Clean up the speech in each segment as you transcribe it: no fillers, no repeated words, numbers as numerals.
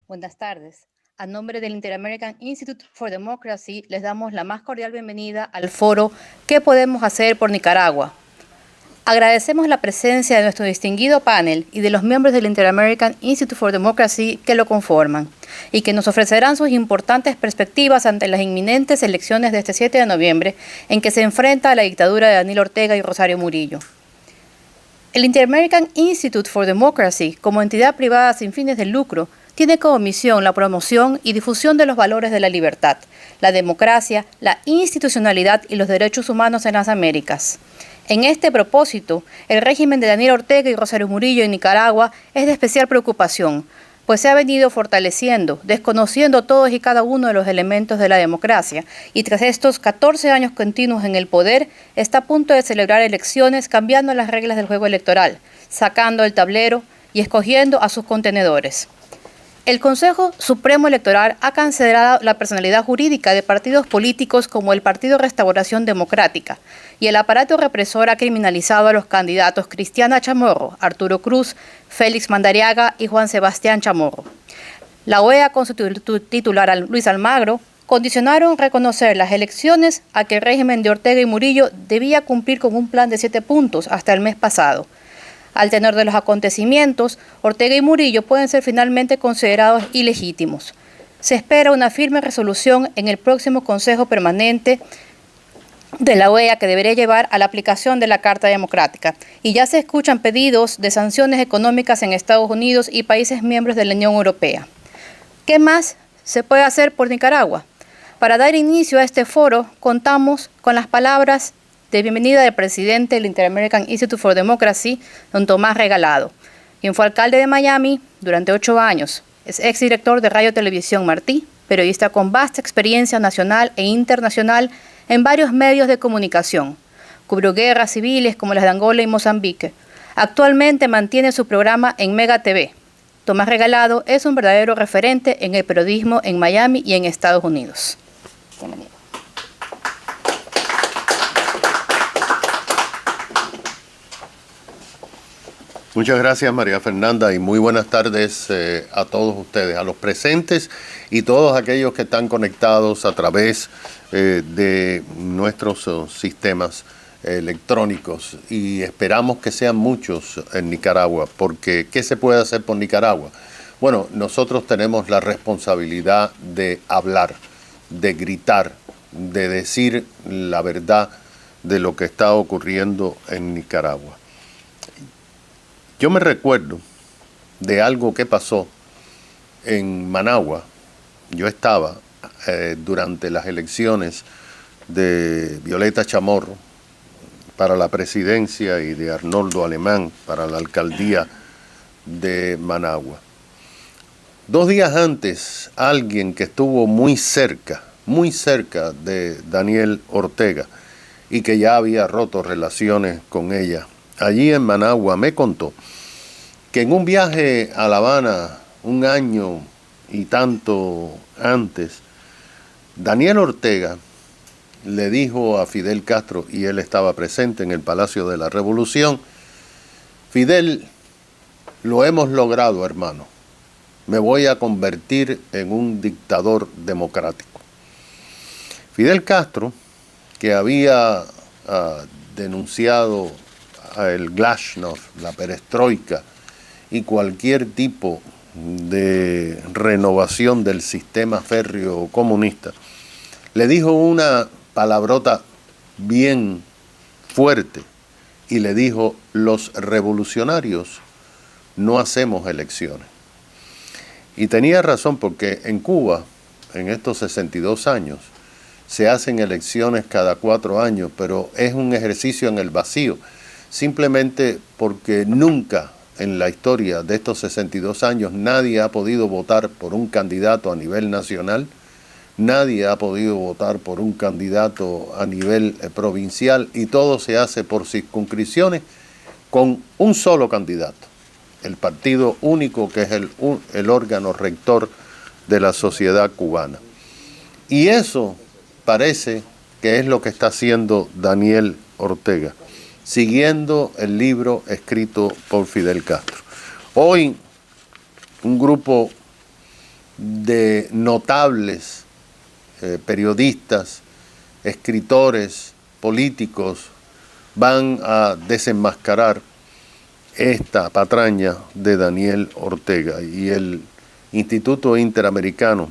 Buenas tardes. A nombre del Inter-American Institute for Democracy, les damos la más cordial bienvenida al foro ¿Qué podemos hacer por Nicaragua? Agradecemos la presencia de nuestro distinguido panel y de los miembros del Inter-American Institute for Democracy que lo conforman y que nos ofrecerán sus importantes perspectivas ante las inminentes elecciones de este 7 de noviembre en que se enfrenta a la dictadura de Daniel Ortega y Rosario Murillo. El Inter-American Institute for Democracy, como entidad privada sin fines de lucro, tiene como misión la promoción y difusión de los valores de la libertad, la democracia, la institucionalidad y los derechos humanos en las Américas. En este propósito, el régimen de Daniel Ortega y Rosario Murillo en Nicaragua es de especial preocupación, pues se ha venido fortaleciendo, desconociendo todos y cada uno de los elementos de la democracia, y tras estos 14 años continuos en el poder, está a punto de celebrar elecciones cambiando las reglas del juego electoral, sacando el tablero y escogiendo a sus contenedores. El Consejo Supremo Electoral ha cancelado la personalidad jurídica de partidos políticos como el Partido Restauración Democrática, y el aparato represor ha criminalizado a los candidatos Cristiana Chamorro, Arturo Cruz, Félix Mandariaga y Juan Sebastián Chamorro. La OEA, con su titular Luis Almagro, condicionaron reconocer las elecciones a que el régimen de Ortega y Murillo debía cumplir con un plan de 7 puntos hasta el mes pasado. Al tenor de los acontecimientos, Ortega y Murillo pueden ser finalmente considerados ilegítimos. Se espera una firme resolución en el próximo Consejo Permanente de la OEA que debería llevar a la aplicación de la Carta Democrática. Y ya se escuchan pedidos de sanciones económicas en Estados Unidos y países miembros de la Unión Europea. ¿Qué más se puede hacer por Nicaragua? Para dar inicio a este foro, contamos con las palabras de bienvenida del presidente del Inter-American Institute for Democracy, don Tomás Regalado, quien fue alcalde de Miami durante 8 años. Es exdirector de Radio Televisión Martí, periodista con vasta experiencia nacional e internacional en varios medios de comunicación. Cubrió guerras civiles como las de Angola y Mozambique. Actualmente mantiene su programa en Mega TV. Tomás Regalado es un verdadero referente en el periodismo en Miami y en Estados Unidos. Bienvenido. Muchas gracias, María Fernanda, y muy buenas tardes a todos ustedes, a los presentes y todos aquellos que están conectados a través de nuestros sistemas electrónicos. Y esperamos que sean muchos en Nicaragua, porque ¿qué se puede hacer por Nicaragua? Bueno, nosotros tenemos la responsabilidad de hablar, de gritar, de decir la verdad de lo que está ocurriendo en Nicaragua. Yo me recuerdo de algo que pasó en Managua. Yo estaba durante las elecciones de Violeta Chamorro para la presidencia y de Arnoldo Alemán para la alcaldía de Managua. 2 días antes, alguien que estuvo muy cerca de Daniel Ortega y que ya había roto relaciones con ella, allí en Managua, me contó que en un viaje a La Habana, 1 año y tanto antes, Daniel Ortega le dijo a Fidel Castro, y él estaba presente en el Palacio de la Revolución: Fidel, lo hemos logrado, hermano. Me voy a convertir en un dictador democrático. Fidel Castro, que había denunciado el glasnost, la perestroika y cualquier tipo de renovación del sistema férreo comunista, le dijo una palabrota bien fuerte y le dijo: los revolucionarios no hacemos elecciones. Y tenía razón, porque en Cuba, en estos 62 años, se hacen elecciones cada 4 años, pero es un ejercicio en el vacío, simplemente porque nunca en la historia de estos 62 años nadie ha podido votar por un candidato a nivel nacional, nadie ha podido votar por un candidato a nivel provincial, y todo se hace por circunscripciones con un solo candidato, el partido único, que es el órgano rector de la sociedad cubana. Y eso parece que es lo que está haciendo Daniel Ortega, siguiendo el libro escrito por Fidel Castro. Hoy, un grupo de notables periodistas, escritores, políticos, van a desenmascarar esta patraña de Daniel Ortega. Y el Instituto Interamericano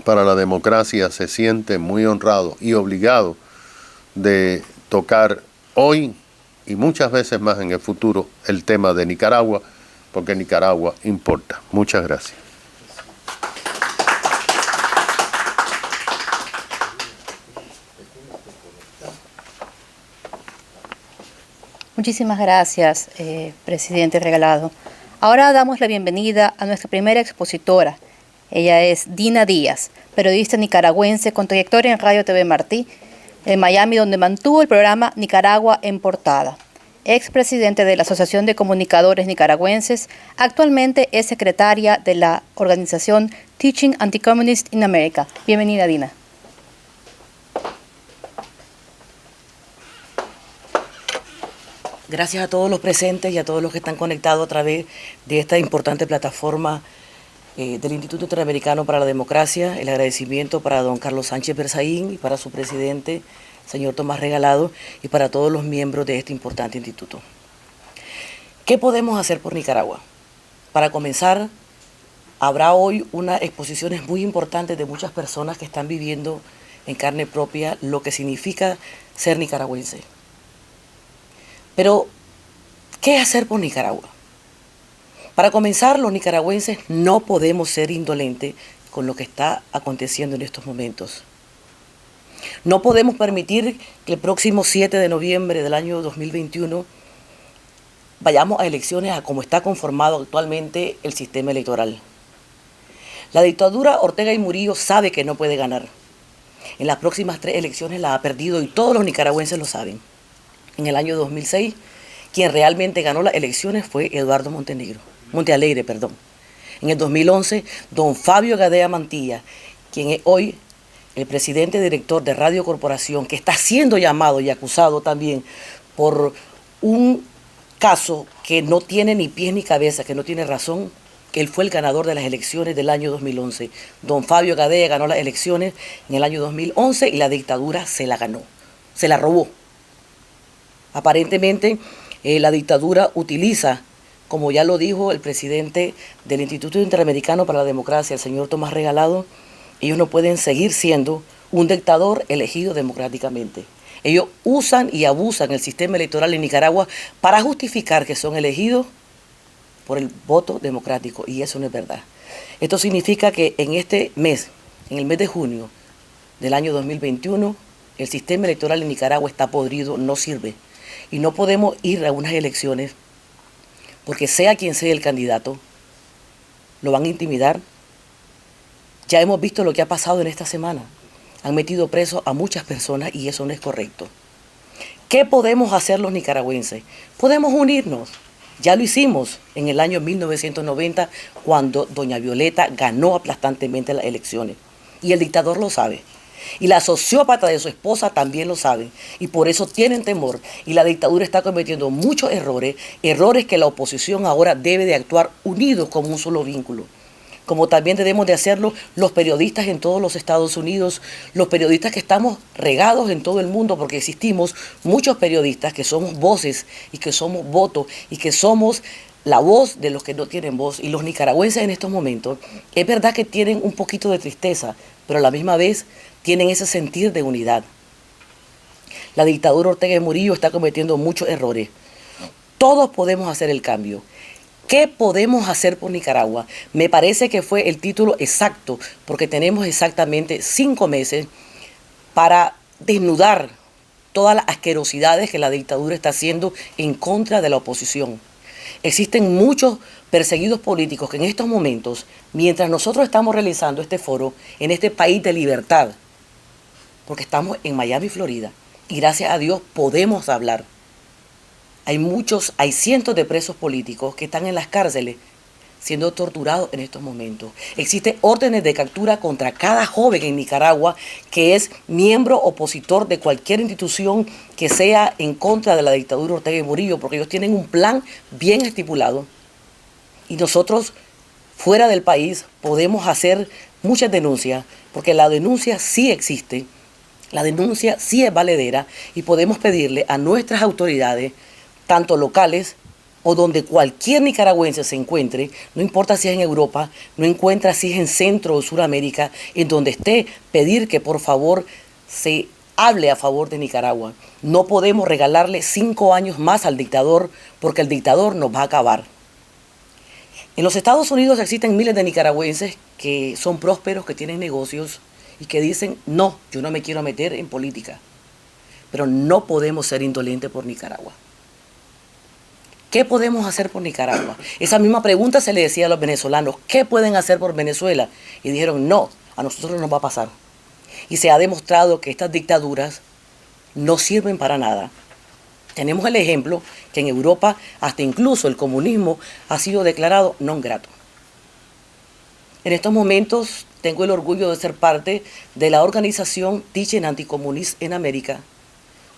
para la Democracia se siente muy honrado y obligado de tocar hoy y muchas veces más en el futuro el tema de Nicaragua, porque Nicaragua importa. Muchas gracias. Muchísimas gracias, presidente Regalado. Ahora damos la bienvenida a nuestra primera expositora. Ella es Dina Díaz, periodista nicaragüense con trayectoria en Radio TV Martí, en Miami, donde mantuvo el programa Nicaragua en Portada. Expresidente de la Asociación de Comunicadores Nicaragüenses, actualmente es secretaria de la organización Teaching Anti-Communist in America. Bienvenida, Dina. Gracias a todos los presentes y a todos los que están conectados a través de esta importante plataforma del Instituto Interamericano para la Democracia. El agradecimiento para don Carlos Sánchez Berzaín y para su presidente, señor Tomás Regalado, y para todos los miembros de este importante instituto. ¿Qué podemos hacer por Nicaragua? Para comenzar, habrá hoy unas exposiciones muy importantes de muchas personas que están viviendo en carne propia lo que significa ser nicaragüense. Pero, ¿qué hacer por Nicaragua? Para comenzar, los nicaragüenses no podemos ser indolentes con lo que está aconteciendo en estos momentos. No podemos permitir que el próximo 7 de noviembre del año 2021 vayamos a elecciones a como está conformado actualmente el sistema electoral. La dictadura Ortega y Murillo sabe que no puede ganar. En las próximas 3 elecciones las ha perdido y todos los nicaragüenses lo saben. En el año 2006, quien realmente ganó las elecciones fue Eduardo Montealegre. En el 2011, don Fabio Gadea Mantilla, quien es hoy el presidente director de Radio Corporación, que está siendo llamado y acusado también por un caso que no tiene ni pies ni cabeza, que no tiene razón, que él fue el ganador de las elecciones del año 2011. Don Fabio Gadea ganó las elecciones en el año 2011 y la dictadura se la ganó, se la robó. Aparentemente, la dictadura utiliza, como ya lo dijo el presidente del Instituto Interamericano para la Democracia, el señor Tomás Regalado, ellos no pueden seguir siendo un dictador elegido democráticamente. Ellos usan y abusan el sistema electoral en Nicaragua para justificar que son elegidos por el voto democrático, y eso no es verdad. Esto significa que en este mes, en el mes de junio del año 2021, el sistema electoral en Nicaragua está podrido, no sirve. Y no podemos ir a unas elecciones porque sea quien sea el candidato, lo van a intimidar. Ya hemos visto lo que ha pasado en esta semana. Han metido presos a muchas personas y eso no es correcto. ¿Qué podemos hacer los nicaragüenses? Podemos unirnos. Ya lo hicimos en el año 1990 cuando doña Violeta ganó aplastantemente las elecciones. Y el dictador lo sabe. Y la sociópata de su esposa también lo sabe. Y por eso tienen temor. Y la dictadura está cometiendo muchos errores que la oposición ahora debe de actuar unidos como un solo vínculo. Como también debemos de hacerlo los periodistas en todos los Estados Unidos, los periodistas que estamos regados en todo el mundo, porque existimos muchos periodistas que somos voces y que somos votos y que somos la voz de los que no tienen voz. Y los nicaragüenses en estos momentos, es verdad que tienen un poquito de tristeza, pero a la misma vez tienen ese sentir de unidad. La dictadura Ortega y Murillo está cometiendo muchos errores. Todos podemos hacer el cambio. ¿Qué podemos hacer por Nicaragua? Me parece que fue el título exacto, porque tenemos exactamente 5 meses para desnudar todas las asquerosidades que la dictadura está haciendo en contra de la oposición. Existen muchos perseguidos políticos que en estos momentos, mientras nosotros estamos realizando este foro en este país de libertad, porque estamos en Miami, Florida, y gracias a Dios podemos hablar. Hay cientos de presos políticos que están en las cárceles siendo torturados en estos momentos. Existen órdenes de captura contra cada joven en Nicaragua que es miembro opositor de cualquier institución que sea en contra de la dictadura Ortega y Murillo, porque ellos tienen un plan bien estipulado. Y nosotros fuera del país podemos hacer muchas denuncias, porque la denuncia sí existe, la denuncia sí es valedera y podemos pedirle a nuestras autoridades, tanto locales o donde cualquier nicaragüense se encuentre, no importa si es en Europa, no importa si es en Centro o Suramérica, en donde esté, pedir que por favor se hable a favor de Nicaragua. No podemos regalarle 5 años más al dictador, porque el dictador nos va a acabar. En los Estados Unidos existen miles de nicaragüenses que son prósperos, que tienen negocios y que dicen, no, yo no me quiero meter en política. Pero no podemos ser indolentes por Nicaragua. ¿Qué podemos hacer por Nicaragua? Esa misma pregunta se le decía a los venezolanos, ¿qué pueden hacer por Venezuela? Y dijeron, no, a nosotros no nos va a pasar. Y se ha demostrado que estas dictaduras no sirven para nada. Tenemos el ejemplo que en Europa hasta incluso el comunismo ha sido declarado non grato. En estos momentos tengo el orgullo de ser parte de la organización Teaching Anti-Communist en América,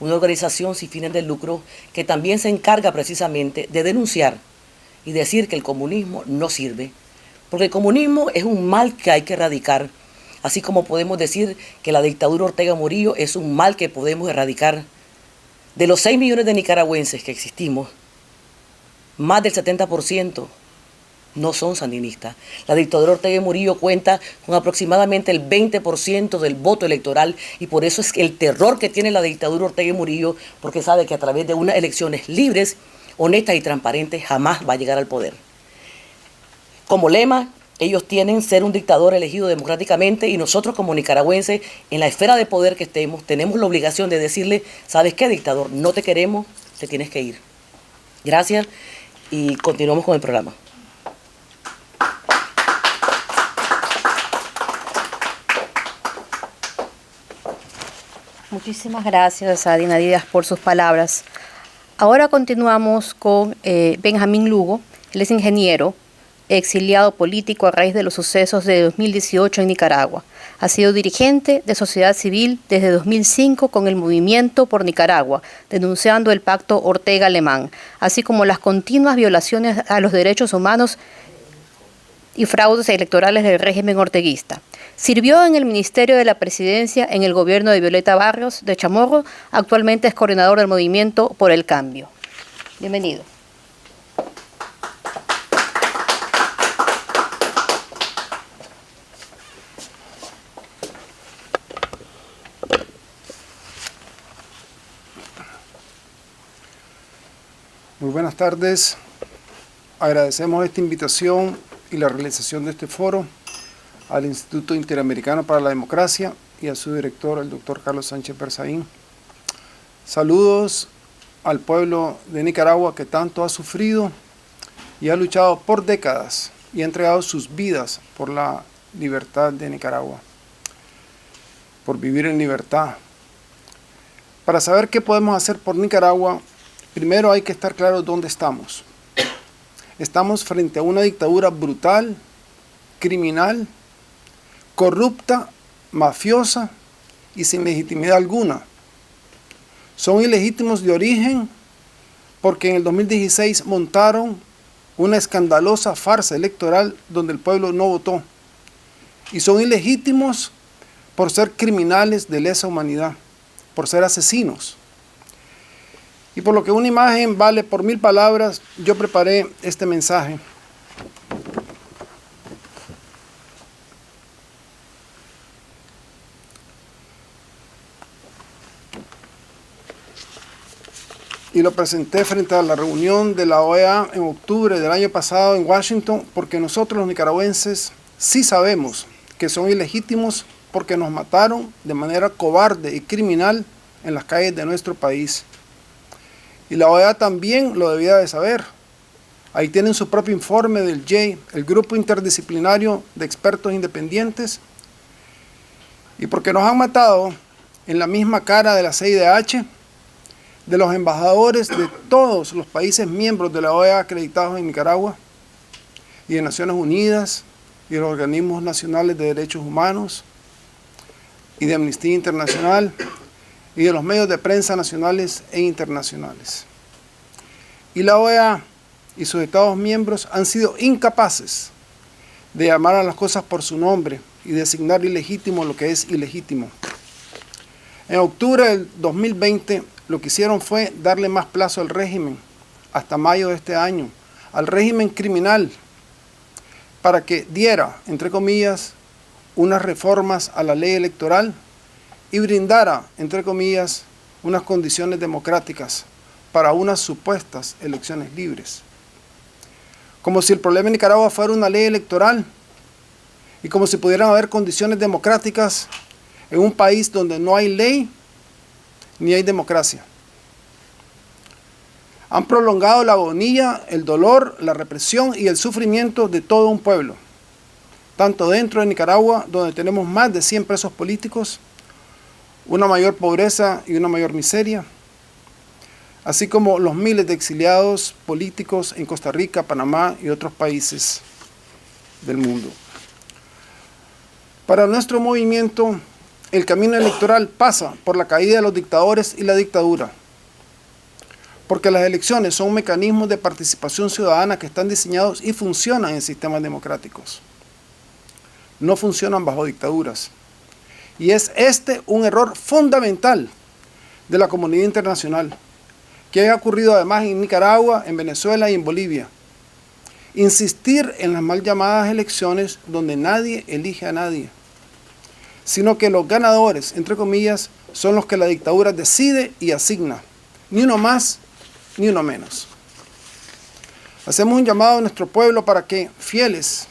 una organización sin fines de lucro que también se encarga precisamente de denunciar y decir que el comunismo no sirve, porque el comunismo es un mal que hay que erradicar, así como podemos decir que la dictadura Ortega Murillo es un mal que podemos erradicar. De los 6 millones de nicaragüenses que existimos, más del 70% no son sandinistas. La dictadura Ortega Murillo cuenta con aproximadamente el 20% del voto electoral y por eso es el terror que tiene la dictadura Ortega Murillo, porque sabe que a través de unas elecciones libres, honestas y transparentes jamás va a llegar al poder. Como lema, ellos tienen ser un dictador elegido democráticamente y nosotros como nicaragüenses, en la esfera de poder que estemos, tenemos la obligación de decirle, ¿sabes qué, dictador? No te queremos, te tienes que ir. Gracias y continuamos con el programa. Muchísimas gracias a Dina Díaz por sus palabras. Ahora continuamos con Benjamín Lugo. Él es ingeniero, exiliado político a raíz de los sucesos de 2018 en Nicaragua. Ha sido dirigente de sociedad civil desde 2005 con el Movimiento por Nicaragua, denunciando el pacto Ortega-Alemán, así como las continuas violaciones a los derechos humanos y fraudes electorales del régimen orteguista. Sirvió en el Ministerio de la Presidencia en el gobierno de Violeta Barrios de Chamorro, actualmente es coordinador del Movimiento por el Cambio. Bienvenido. Muy buenas tardes. Agradecemos esta invitación y la realización de este foro al Instituto Interamericano para la Democracia y a su director, el doctor Carlos Sánchez Berzaín. Saludos al pueblo de Nicaragua que tanto ha sufrido y ha luchado por décadas y ha entregado sus vidas por la libertad de Nicaragua, por vivir en libertad. Para saber qué podemos hacer por Nicaragua, primero hay que estar claros dónde estamos. Estamos frente a una dictadura brutal, criminal, corrupta, mafiosa y sin legitimidad alguna. Son ilegítimos de origen porque en el 2016 montaron una escandalosa farsa electoral donde el pueblo no votó. Y son ilegítimos por ser criminales de lesa humanidad, por ser asesinos. Y por lo que una imagen vale por 1000 palabras, yo preparé este mensaje. Y lo presenté frente a la reunión de la OEA en octubre del año pasado en Washington, porque nosotros los nicaragüenses sí sabemos que son ilegítimos porque nos mataron de manera cobarde y criminal en las calles de nuestro país. Y la OEA también lo debía de saber. Ahí tienen su propio informe del JAY, el Grupo Interdisciplinario de Expertos Independientes. Y porque nos han matado en la misma cara de la CIDH, de los embajadores de todos los países miembros de la OEA acreditados en Nicaragua, y de Naciones Unidas, y de los organismos nacionales de derechos humanos, y de Amnistía Internacional, y de los medios de prensa nacionales e internacionales. Y la OEA y sus Estados miembros han sido incapaces de llamar a las cosas por su nombre y designar ilegítimo lo que es ilegítimo. En octubre del 2020 lo que hicieron fue darle más plazo al régimen, hasta mayo de este año, al régimen criminal, para que diera, entre comillas, unas reformas a la ley electoral y brindara, entre comillas, unas condiciones democráticas para unas supuestas elecciones libres. Como si el problema en Nicaragua fuera una ley electoral y como si pudieran haber condiciones democráticas en un país donde no hay ley ni hay democracia. Han prolongado la agonía, el dolor, la represión y el sufrimiento de todo un pueblo, tanto dentro de Nicaragua, donde tenemos más de 100 presos políticos, una mayor pobreza y una mayor miseria, así como los miles de exiliados políticos en Costa Rica, Panamá y otros países del mundo. Para nuestro movimiento, el camino electoral pasa por la caída de los dictadores y la dictadura, porque las elecciones son mecanismos de participación ciudadana que están diseñados y funcionan en sistemas democráticos. No funcionan bajo dictaduras. Y es este un error fundamental de la comunidad internacional, que ha ocurrido además en Nicaragua, en Venezuela y en Bolivia. Insistir en las mal llamadas elecciones donde nadie elige a nadie, sino que los ganadores, entre comillas, son los que la dictadura decide y asigna, ni uno más ni uno menos. Hacemos un llamado a nuestro pueblo para que, fieles,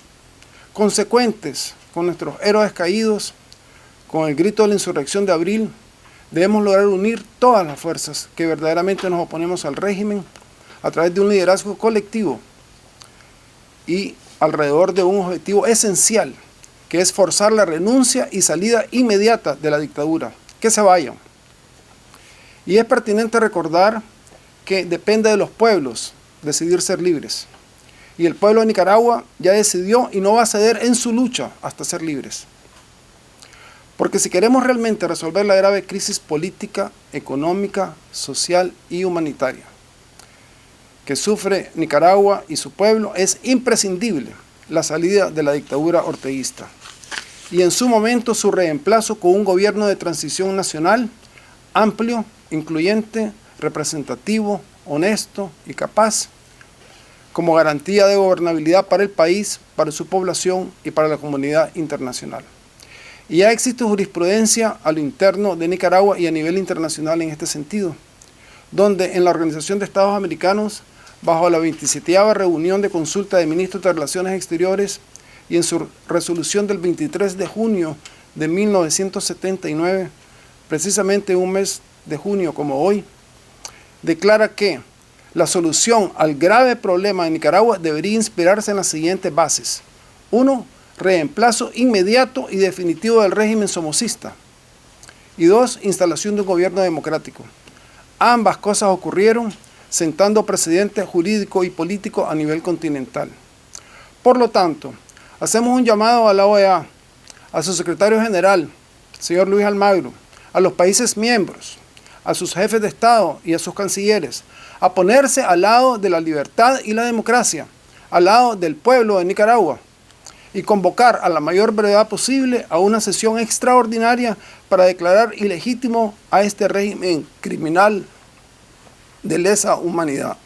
consecuentes con nuestros héroes caídos, con el grito de la insurrección de abril, debemos lograr unir todas las fuerzas que verdaderamente nos oponemos al régimen a través de un liderazgo colectivo y alrededor de un objetivo esencial, que es forzar la renuncia y salida inmediata de la dictadura, que se vayan. Y es pertinente recordar que depende de los pueblos decidir ser libres. Y el pueblo de Nicaragua ya decidió y no va a ceder en su lucha hasta ser libres. Porque si queremos realmente resolver la grave crisis política, económica, social y humanitaria que sufre Nicaragua y su pueblo, es imprescindible la salida de la dictadura orteguista y en su momento su reemplazo con un gobierno de transición nacional amplio, incluyente, representativo, honesto y capaz, como garantía de gobernabilidad para el país, para su población y para la comunidad internacional. Y ya existe jurisprudencia a lo interno de Nicaragua y a nivel internacional en este sentido, donde en la Organización de Estados Americanos, bajo la 27ª reunión de consulta de ministros de Relaciones Exteriores y en su resolución del 23 de junio de 1979, precisamente un mes de junio como hoy, declara que la solución al grave problema de Nicaragua debería inspirarse en las siguientes bases. 1. Reemplazo inmediato y definitivo del régimen somocista. Y 2. Instalación de un gobierno democrático. Ambas cosas ocurrieron sentando precedentes jurídico y político a nivel continental. Por lo tanto, hacemos un llamado a la OEA, a su secretario general, señor Luis Almagro, a los países miembros, a sus jefes de Estado y a sus cancilleres, a ponerse al lado de la libertad y la democracia, al lado del pueblo de Nicaragua, y convocar a la mayor brevedad posible a una sesión extraordinaria para declarar ilegítimo a este régimen criminal de lesa humanidad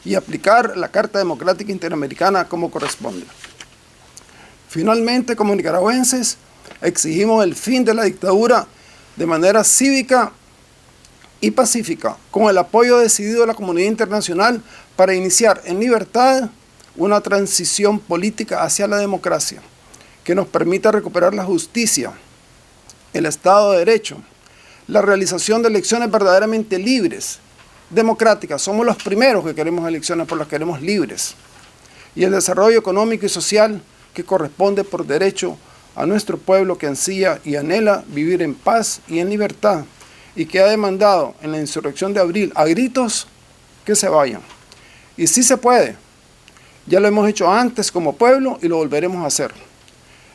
y aplicar la Carta Democrática Interamericana como corresponde. Finalmente, como nicaragüenses, exigimos el fin de la dictadura de manera cívica y pacífica, con el apoyo decidido de la comunidad internacional para iniciar en libertad una transición política hacia la democracia, que nos permita recuperar la justicia, el Estado de Derecho, la realización de elecciones verdaderamente libres, democráticas. Somos los primeros que queremos elecciones, por las queremos libres. Y el desarrollo económico y social que corresponde por derecho a nuestro pueblo que ansía y anhela vivir en paz y en libertad, y que ha demandado en la insurrección de abril a gritos que se vayan. Y sí se puede. Ya lo hemos hecho antes como pueblo y lo volveremos a hacer.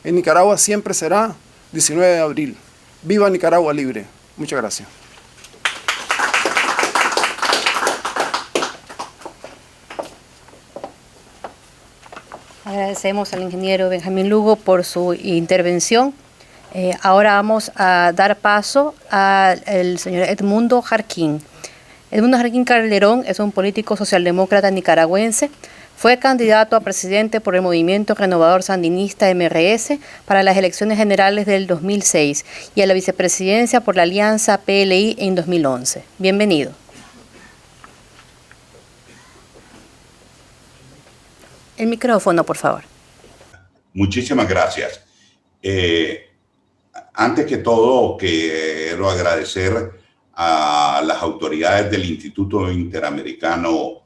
En Nicaragua siempre será 19 de abril. ¡Viva Nicaragua libre! Muchas gracias. Agradecemos al ingeniero Benjamín Lugo por su intervención. Ahora vamos a dar paso al señor Edmundo Jarquín. Edmundo Jarquín Calderón es un político socialdemócrata nicaragüense. Fue candidato a presidente por el Movimiento Renovador Sandinista MRS para las elecciones generales del 2006 y a la vicepresidencia por la Alianza PLI en 2011. Bienvenido. El micrófono, por favor. Muchísimas gracias. Antes que todo, quiero agradecer a las autoridades del Instituto Interamericano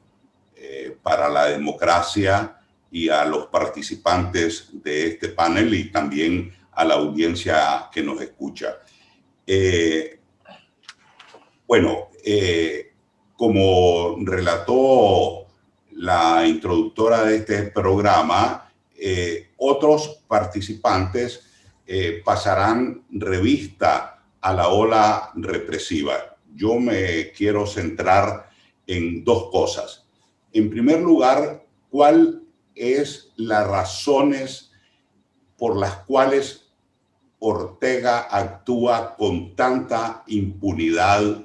para la Democracia y a los participantes de este panel y también a la audiencia que nos escucha. Como relató la introductora de este programa, otros participantes pasarán revista a la ola represiva. Yo me quiero centrar en dos cosas. En primer lugar, ¿cuál es las razones por las cuales Ortega actúa con tanta impunidad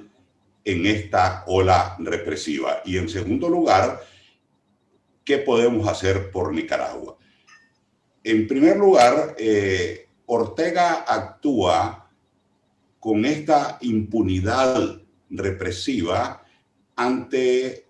en esta ola represiva? Y en segundo lugar, ¿qué podemos hacer por Nicaragua? En primer lugar, Ortega actúa con esta impunidad represiva ante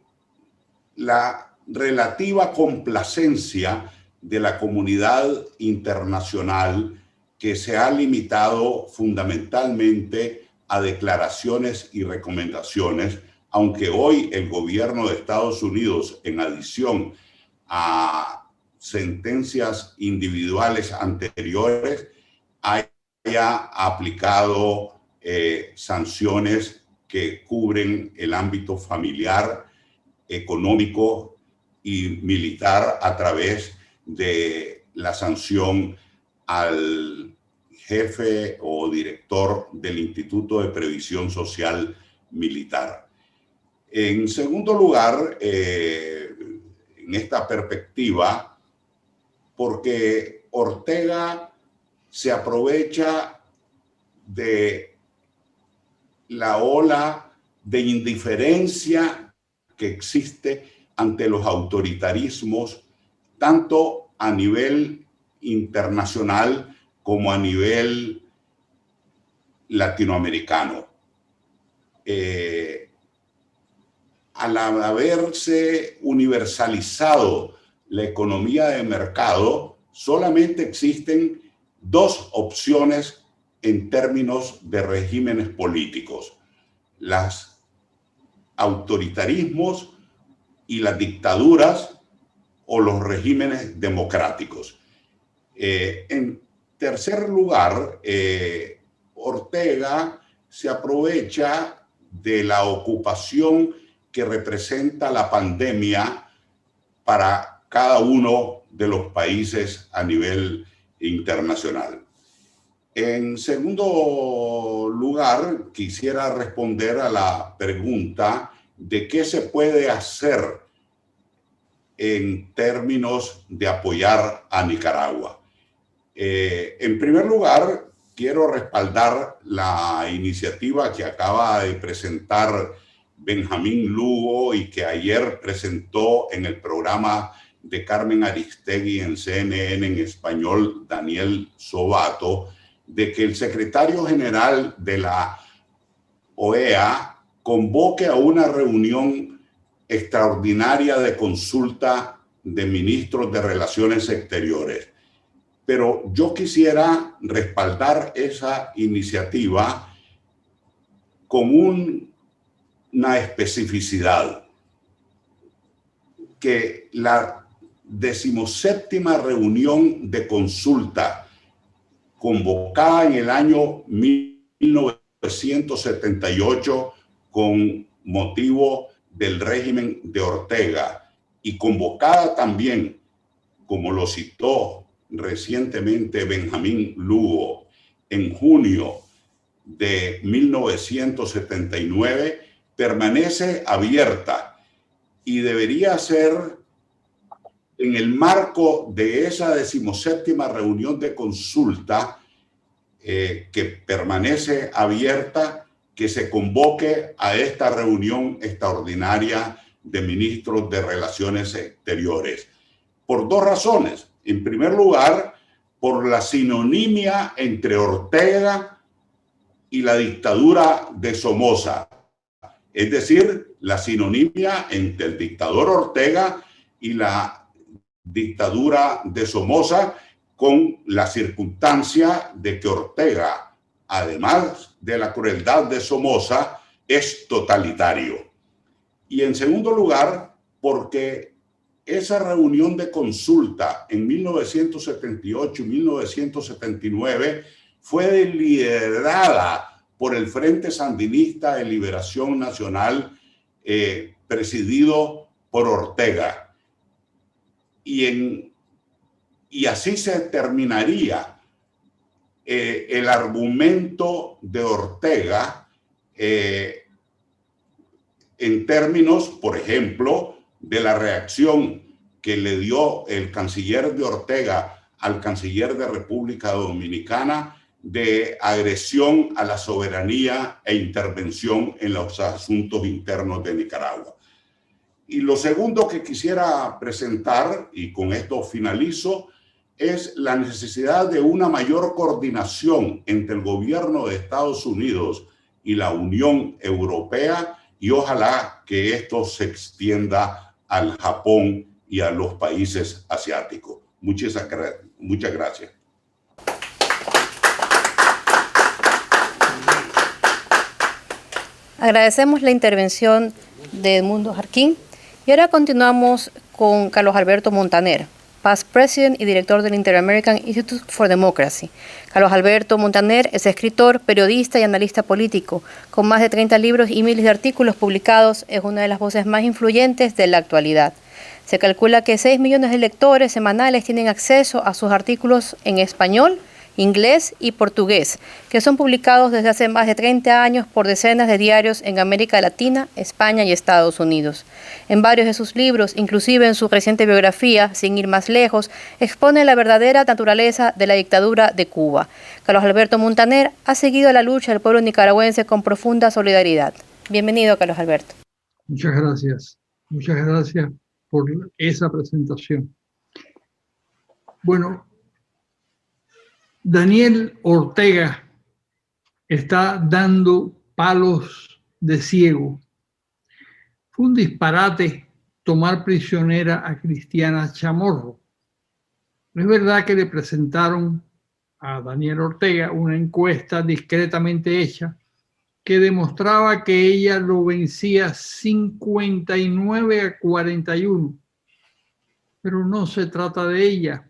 la relativa complacencia de la comunidad internacional que se ha limitado fundamentalmente a declaraciones y recomendaciones, aunque hoy el gobierno de Estados Unidos, en adición a sentencias individuales anteriores, haya aplicado sanciones que cubren el ámbito familiar, económico y militar a través de la sanción al jefe o director del Instituto de Previsión Social Militar. En segundo lugar, en esta perspectiva, porque Ortega se aprovecha de la ola de indiferencia que existe ante los autoritarismos, tanto a nivel internacional como a nivel latinoamericano. Al haberse universalizado la economía de mercado, solamente existen dos opciones en términos de regímenes políticos: los autoritarismos y las dictaduras, o los regímenes democráticos. En tercer lugar, Ortega se aprovecha de la ocupación que representa la pandemia para cada uno de los países a nivel internacional. En segundo lugar, quisiera responder a la pregunta de qué se puede hacer en términos de apoyar a Nicaragua. En primer lugar, quiero respaldar la iniciativa que acaba de presentar Benjamín Lugo y que ayer presentó en el programa de Carmen Aristegui en CNN en español, Daniel Sobato, de que el secretario general de la OEA convoque a una reunión extraordinaria de consulta de ministros de Relaciones Exteriores. Pero yo quisiera respaldar esa iniciativa con una especificidad: que la 17ª reunión de consulta convocada en el año 1978 con motivo del régimen de Ortega y convocada también, como lo citó recientemente Benjamín Lugo, en junio de 1979, permanece abierta y debería ser en el marco de esa 17ª reunión de consulta que permanece abierta, que se convoque a esta reunión extraordinaria de ministros de Relaciones Exteriores. Por dos razones. En primer lugar, por la sinonimia entre Ortega y la dictadura de Somoza. Es decir, la sinonimia entre el dictador Ortega y la dictadura de Somoza, con la circunstancia de que Ortega, además de la crueldad de Somoza, es totalitario. Y en segundo lugar, porque esa reunión de consulta en 1978 y 1979 fue liderada por el Frente Sandinista de Liberación Nacional, presidido por Ortega. Y así se terminaría el argumento de Ortega en términos, por ejemplo, de la reacción que le dio el canciller de Ortega al canciller de República Dominicana de agresión a la soberanía e intervención en los asuntos internos de Nicaragua. Y lo segundo que quisiera presentar, y con esto finalizo, es la necesidad de una mayor coordinación entre el gobierno de Estados Unidos y la Unión Europea, y ojalá que esto se extienda al Japón y a los países asiáticos. Muchas gracias. Agradecemos la intervención de Edmundo Jarquín y ahora continuamos con Carlos Alberto Montaner, Past President y director del Inter-American Institute for Democracy. Carlos Alberto Montaner es escritor, periodista y analista político. Con más de 30 libros y miles de artículos publicados, es una de las voces más influyentes de la actualidad. Se calcula que 6 millones de lectores semanales tienen acceso a sus artículos en español, inglés y portugués, que son publicados desde hace más de 30 años por decenas de diarios en América Latina, España y Estados Unidos. En varios de sus libros, inclusive en su reciente biografía, Sin ir más lejos, expone la verdadera naturaleza de la dictadura de Cuba. Carlos Alberto Montaner ha seguido la lucha del pueblo nicaragüense con profunda solidaridad. Bienvenido, Carlos Alberto. Muchas gracias. Muchas gracias por esa presentación. Bueno, Daniel Ortega está dando palos de ciego. Fue un disparate tomar prisionera a Cristiana Chamorro. Es verdad que le presentaron a Daniel Ortega una encuesta discretamente hecha que demostraba que ella lo vencía 59-41. Pero no se trata de ella,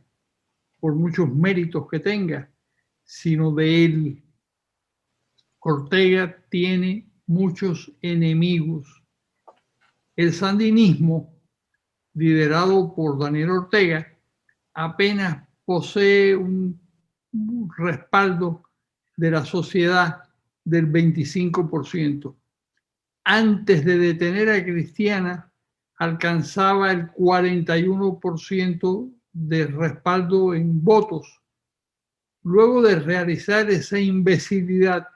por muchos méritos que tenga, sino de él. Ortega tiene muchos enemigos. El sandinismo, liderado por Daniel Ortega, apenas posee un respaldo de la sociedad del 25%. Antes de detener a Cristiana, alcanzaba el 41% de respaldo en votos. Luego de realizar esa imbecilidad,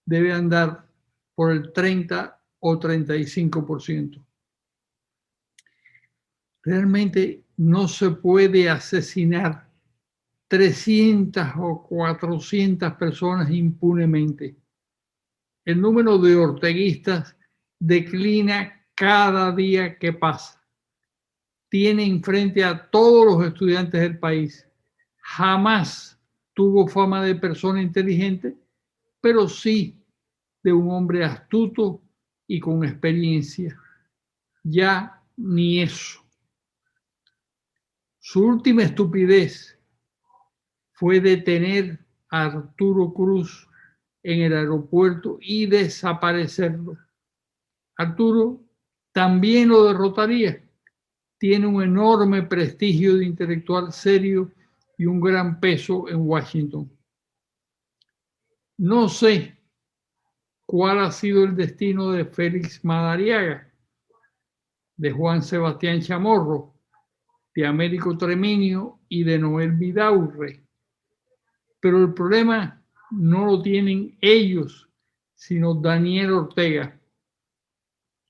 debe andar por el 30 o 35%. Realmente no se puede asesinar 300 o 400 personas impunemente. El número de orteguistas declina cada día que pasa. Tiene enfrente a todos los estudiantes del país. Jamás tuvo fama de persona inteligente, pero sí de un hombre astuto y con experiencia. Ya ni eso. Su última estupidez fue detener a Arturo Cruz en el aeropuerto y desaparecerlo. Arturo también lo derrotaría. Tiene un enorme prestigio de intelectual serio y un gran peso en Washington. No sé cuál ha sido el destino de Félix Madariaga, de Juan Sebastián Chamorro, de Américo Treminio y de Noel Vidaurre. Pero el problema no lo tienen ellos, sino Daniel Ortega.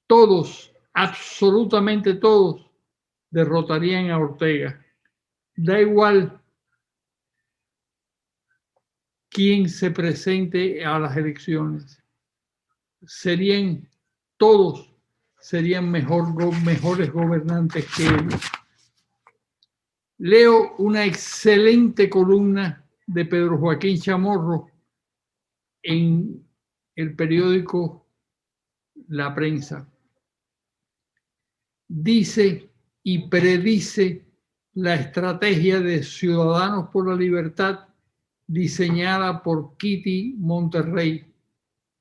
Todos, absolutamente todos, derrotarían a Ortega. Da igual quién se presente a las elecciones. Todos serían mejores gobernantes que ellos. Leo una excelente columna de Pedro Joaquín Chamorro en el periódico La Prensa. Dice y predice la estrategia de Ciudadanos por la Libertad diseñada por Kitty Monterrey,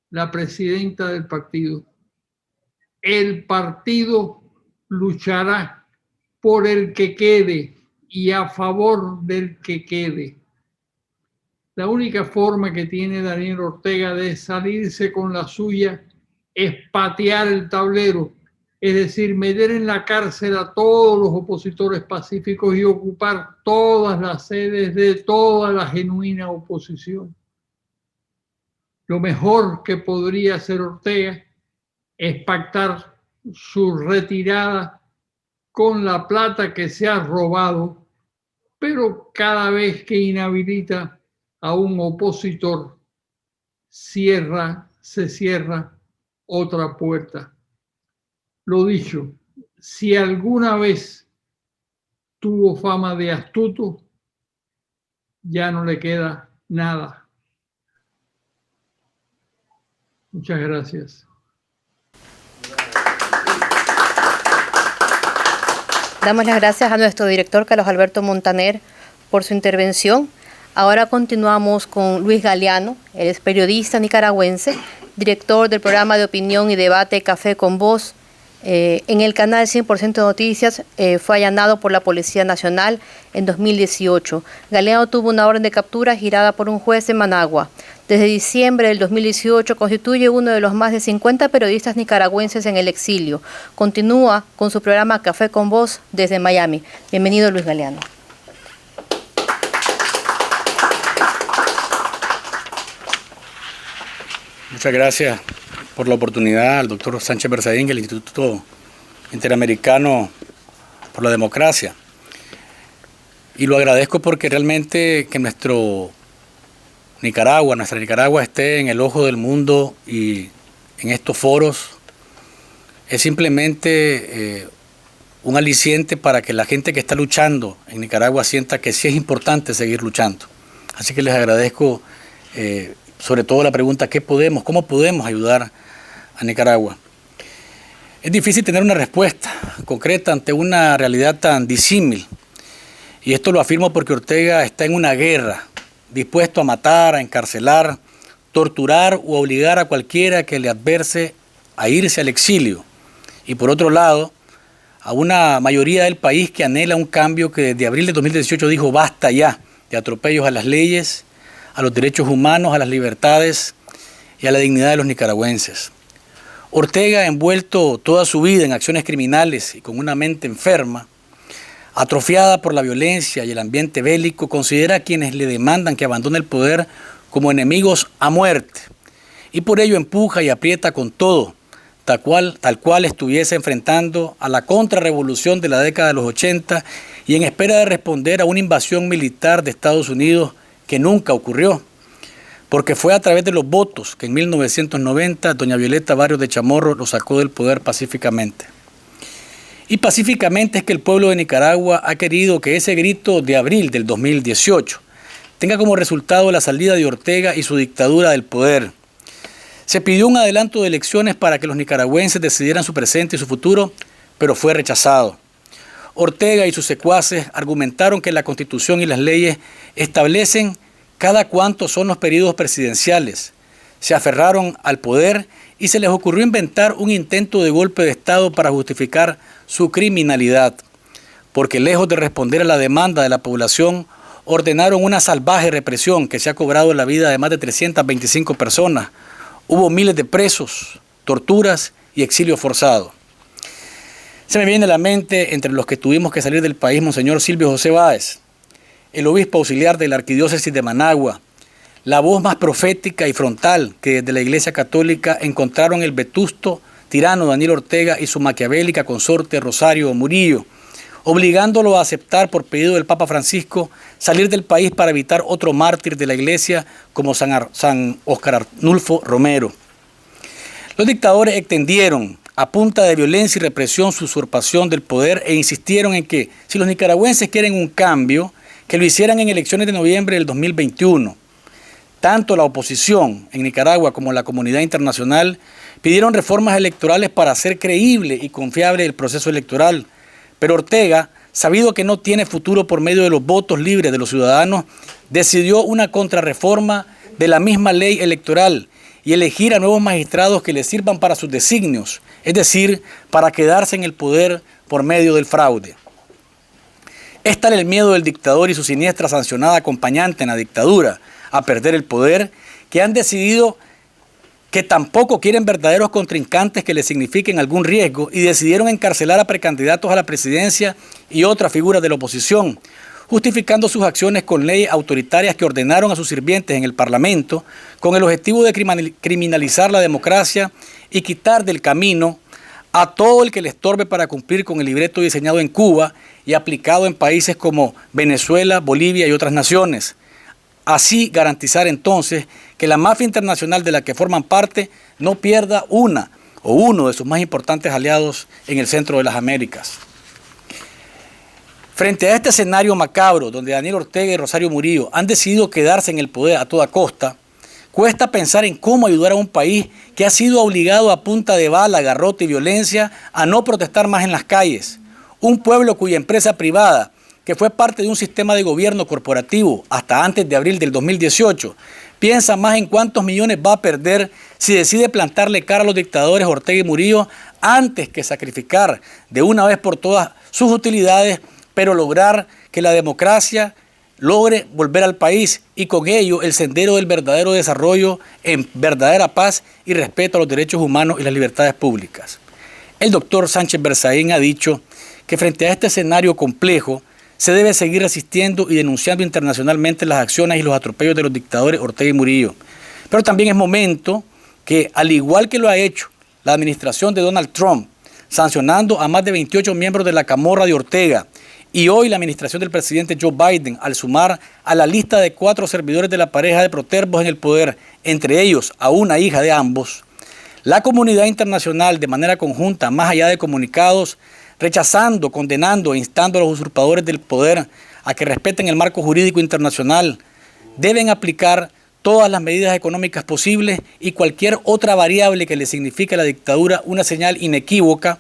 la presidenta del partido. El partido luchará por el que quede y a favor del que quede. La única forma que tiene Daniel Ortega de salirse con la suya es patear el tablero, es decir, meter en la cárcel a todos los opositores pacíficos y ocupar todas las sedes de toda la genuina oposición. Lo mejor que podría hacer Ortega es pactar su retirada con la plata que se ha robado, pero cada vez que inhabilita a un opositor, se cierra otra puerta. Lo dicho, si alguna vez tuvo fama de astuto, ya no le queda nada. Muchas gracias. Damos las gracias a nuestro director Carlos Alberto Montaner por su intervención. Ahora continuamos con Luis Galeano. Él es periodista nicaragüense, director del programa de opinión y debate Café con Voz. En el canal 100% Noticias fue allanado por la Policía Nacional en 2018. Galeano tuvo una orden de captura girada por un juez de Managua. Desde diciembre del 2018 constituye uno de los más de 50 periodistas nicaragüenses en el exilio. Continúa con su programa Café con Voz desde Miami. Bienvenido, Luis Galeano. Muchas gracias por la oportunidad al doctor Sánchez Berzaín, el Instituto Interamericano por la Democracia. Y lo agradezco porque realmente que nuestra Nicaragua esté en el ojo del mundo y en estos foros es simplemente un aliciente para que la gente que está luchando en Nicaragua sienta que sí es importante seguir luchando. Así que les agradezco sobre todo la pregunta ¿cómo podemos ayudar a Nicaragua? Es difícil tener una respuesta concreta ante una realidad tan disímil. Y esto lo afirmo porque Ortega está en una guerra, dispuesto a matar, a encarcelar, torturar o obligar a cualquiera que le adverse a irse al exilio. Y por otro lado, a una mayoría del país que anhela un cambio que desde abril de 2018 dijo basta ya de atropellos a las leyes, a los derechos humanos, a las libertades y a la dignidad de los nicaragüenses. Ortega, envuelto toda su vida en acciones criminales y con una mente enferma, atrofiada por la violencia y el ambiente bélico, considera a quienes le demandan que abandone el poder como enemigos a muerte y por ello empuja y aprieta con todo, tal cual estuviese enfrentando a la contrarrevolución de la década de los 80 y en espera de responder a una invasión militar de Estados Unidos que nunca ocurrió, porque fue a través de los votos que en 1990 doña Violeta Barrios de Chamorro lo sacó del poder pacíficamente. Y pacíficamente es que el pueblo de Nicaragua ha querido que ese grito de abril del 2018 tenga como resultado la salida de Ortega y su dictadura del poder. Se pidió un adelanto de elecciones para que los nicaragüenses decidieran su presente y su futuro, pero fue rechazado. Ortega y sus secuaces argumentaron que la Constitución y las leyes establecen cada cuánto son los periodos presidenciales. Se aferraron al poder y se les ocurrió inventar un intento de golpe de Estado para justificar su criminalidad, porque lejos de responder a la demanda de la población, ordenaron una salvaje represión que se ha cobrado la vida de más de 325 personas. Hubo miles de presos, torturas y exilio forzado. Se me viene a la mente, entre los que tuvimos que salir del país, Monseñor Silvio José Báez, el obispo auxiliar de la Arquidiócesis de Managua, la voz más profética y frontal que desde la Iglesia Católica encontraron el vetusto tirano Daniel Ortega y su maquiavélica consorte Rosario Murillo, obligándolo a aceptar por pedido del Papa Francisco salir del país para evitar otro mártir de la Iglesia como San Óscar Arnulfo Romero. Los dictadores extendieron a punta de violencia y represión su usurpación del poder e insistieron en que si los nicaragüenses quieren un cambio, que lo hicieran en elecciones de noviembre del 2021. Tanto la oposición en Nicaragua como la comunidad internacional pidieron reformas electorales para hacer creíble y confiable el proceso electoral. Pero Ortega, sabido que no tiene futuro por medio de los votos libres de los ciudadanos, decidió una contrarreforma de la misma ley electoral y elegir a nuevos magistrados que le sirvan para sus designios, es decir, para quedarse en el poder por medio del fraude. Es tal el miedo del dictador y su siniestra sancionada acompañante en la dictadura a perder el poder, que han decidido que tampoco quieren verdaderos contrincantes que les signifiquen algún riesgo y decidieron encarcelar a precandidatos a la presidencia y otras figuras de la oposición, justificando sus acciones con leyes autoritarias que ordenaron a sus sirvientes en el Parlamento con el objetivo de criminalizar la democracia y quitar del camino a todo el que le estorbe para cumplir con el libreto diseñado en Cuba y aplicado en países como Venezuela, Bolivia y otras naciones. Así garantizar entonces que la mafia internacional de la que forman parte no pierda una o uno de sus más importantes aliados en el centro de las Américas. Frente a este escenario macabro, donde Daniel Ortega y Rosario Murillo han decidido quedarse en el poder a toda costa, cuesta pensar en cómo ayudar a un país que ha sido obligado a punta de bala, garrote y violencia a no protestar más en las calles. Un pueblo cuya empresa privada, que fue parte de un sistema de gobierno corporativo hasta antes de abril del 2018, piensa más en cuántos millones va a perder si decide plantarle cara a los dictadores Ortega y Murillo antes que sacrificar de una vez por todas sus utilidades, pero lograr que la democracia logre volver al país y con ello el sendero del verdadero desarrollo en verdadera paz y respeto a los derechos humanos y las libertades públicas. El doctor Sánchez Berzaín ha dicho que frente a este escenario complejo se debe seguir resistiendo y denunciando internacionalmente las acciones y los atropellos de los dictadores Ortega y Murillo. Pero también es momento que, al igual que lo ha hecho la administración de Donald Trump, sancionando a más de 28 miembros de la camorra de Ortega, y hoy la administración del presidente Joe Biden, al sumar a la lista de 4 servidores de la pareja de protervos en el poder, entre ellos a una hija de ambos, la comunidad internacional de manera conjunta, más allá de comunicados, rechazando, condenando e instando a los usurpadores del poder a que respeten el marco jurídico internacional, deben aplicar todas las medidas económicas posibles y cualquier otra variable que le signifique a la dictadura una señal inequívoca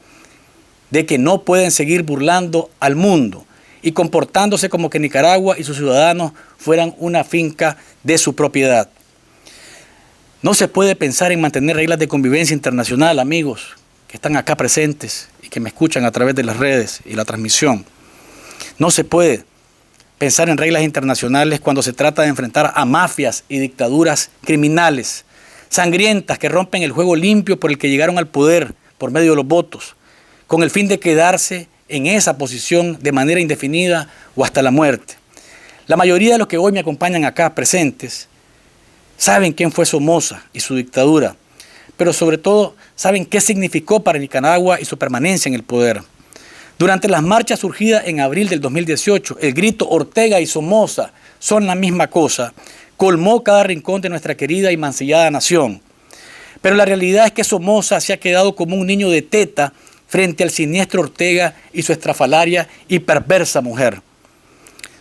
de que no pueden seguir burlando al mundo y comportándose como que Nicaragua y sus ciudadanos fueran una finca de su propiedad. No se puede pensar en mantener reglas de convivencia internacional, amigos que están acá presentes y que me escuchan a través de las redes y la transmisión. No se puede pensar en reglas internacionales cuando se trata de enfrentar a mafias y dictaduras criminales, sangrientas que rompen el juego limpio por el que llegaron al poder por medio de los votos, con el fin de quedarse en esa posición de manera indefinida o hasta la muerte. La mayoría de los que hoy me acompañan acá presentes saben quién fue Somoza y su dictadura, pero sobre todo saben qué significó para Nicaragua y su permanencia en el poder. Durante las marchas surgidas en abril del 2018, el grito Ortega y Somoza son la misma cosa, colmó cada rincón de nuestra querida y mancillada nación. Pero la realidad es que Somoza se ha quedado como un niño de teta frente al siniestro Ortega y su estrafalaria y perversa mujer.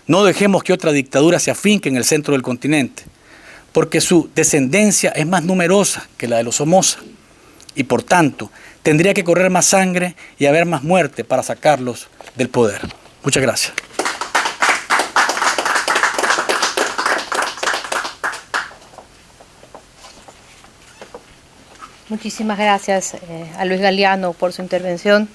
No dejemos que otra dictadura se afinque en el centro del continente, porque su descendencia es más numerosa que la de los Somoza y por tanto tendría que correr más sangre y haber más muerte para sacarlos del poder. Muchas gracias. Muchísimas gracias a Luis Galeano por su intervención.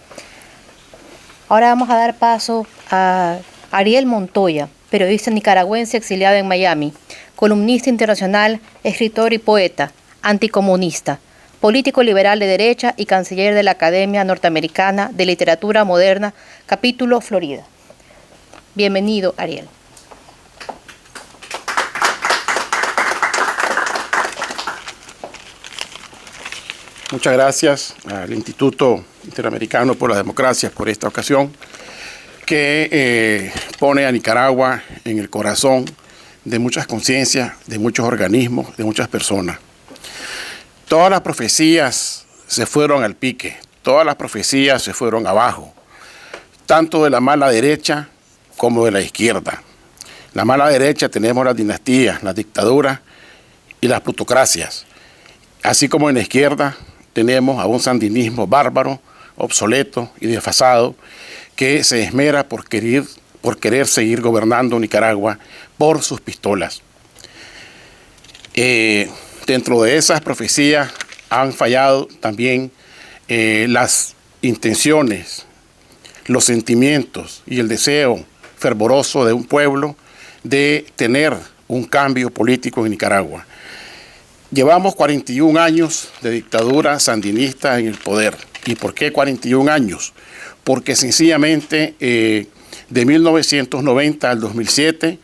Ahora vamos a dar paso a Ariel Montoya, periodista nicaragüense exiliado en Miami, columnista internacional, escritor y poeta, anticomunista. político liberal de derecha y canciller de la Academia Norteamericana de Literatura Moderna, capítulo Florida. Bienvenido, Ariel. Muchas gracias al Instituto Interamericano por la Democracia por esta ocasión, que pone a Nicaragua en el corazón de muchas conciencias, de muchos organismos, de muchas personas. Todas las profecías se fueron al pique, todas las profecías se fueron abajo, tanto de la mala derecha como de la izquierda. La mala derecha tenemos las dinastías, las dictaduras y las plutocracias, así como en la izquierda tenemos a un sandinismo bárbaro, obsoleto y desfasado que se esmera por querer seguir gobernando Nicaragua por sus pistolas. Dentro de esas profecías han fallado también las intenciones, los sentimientos y el deseo fervoroso de un pueblo de tener un cambio político en Nicaragua. Llevamos 41 años de dictadura sandinista en el poder. ¿Y por qué 41 años? Porque sencillamente de 1990 al 2007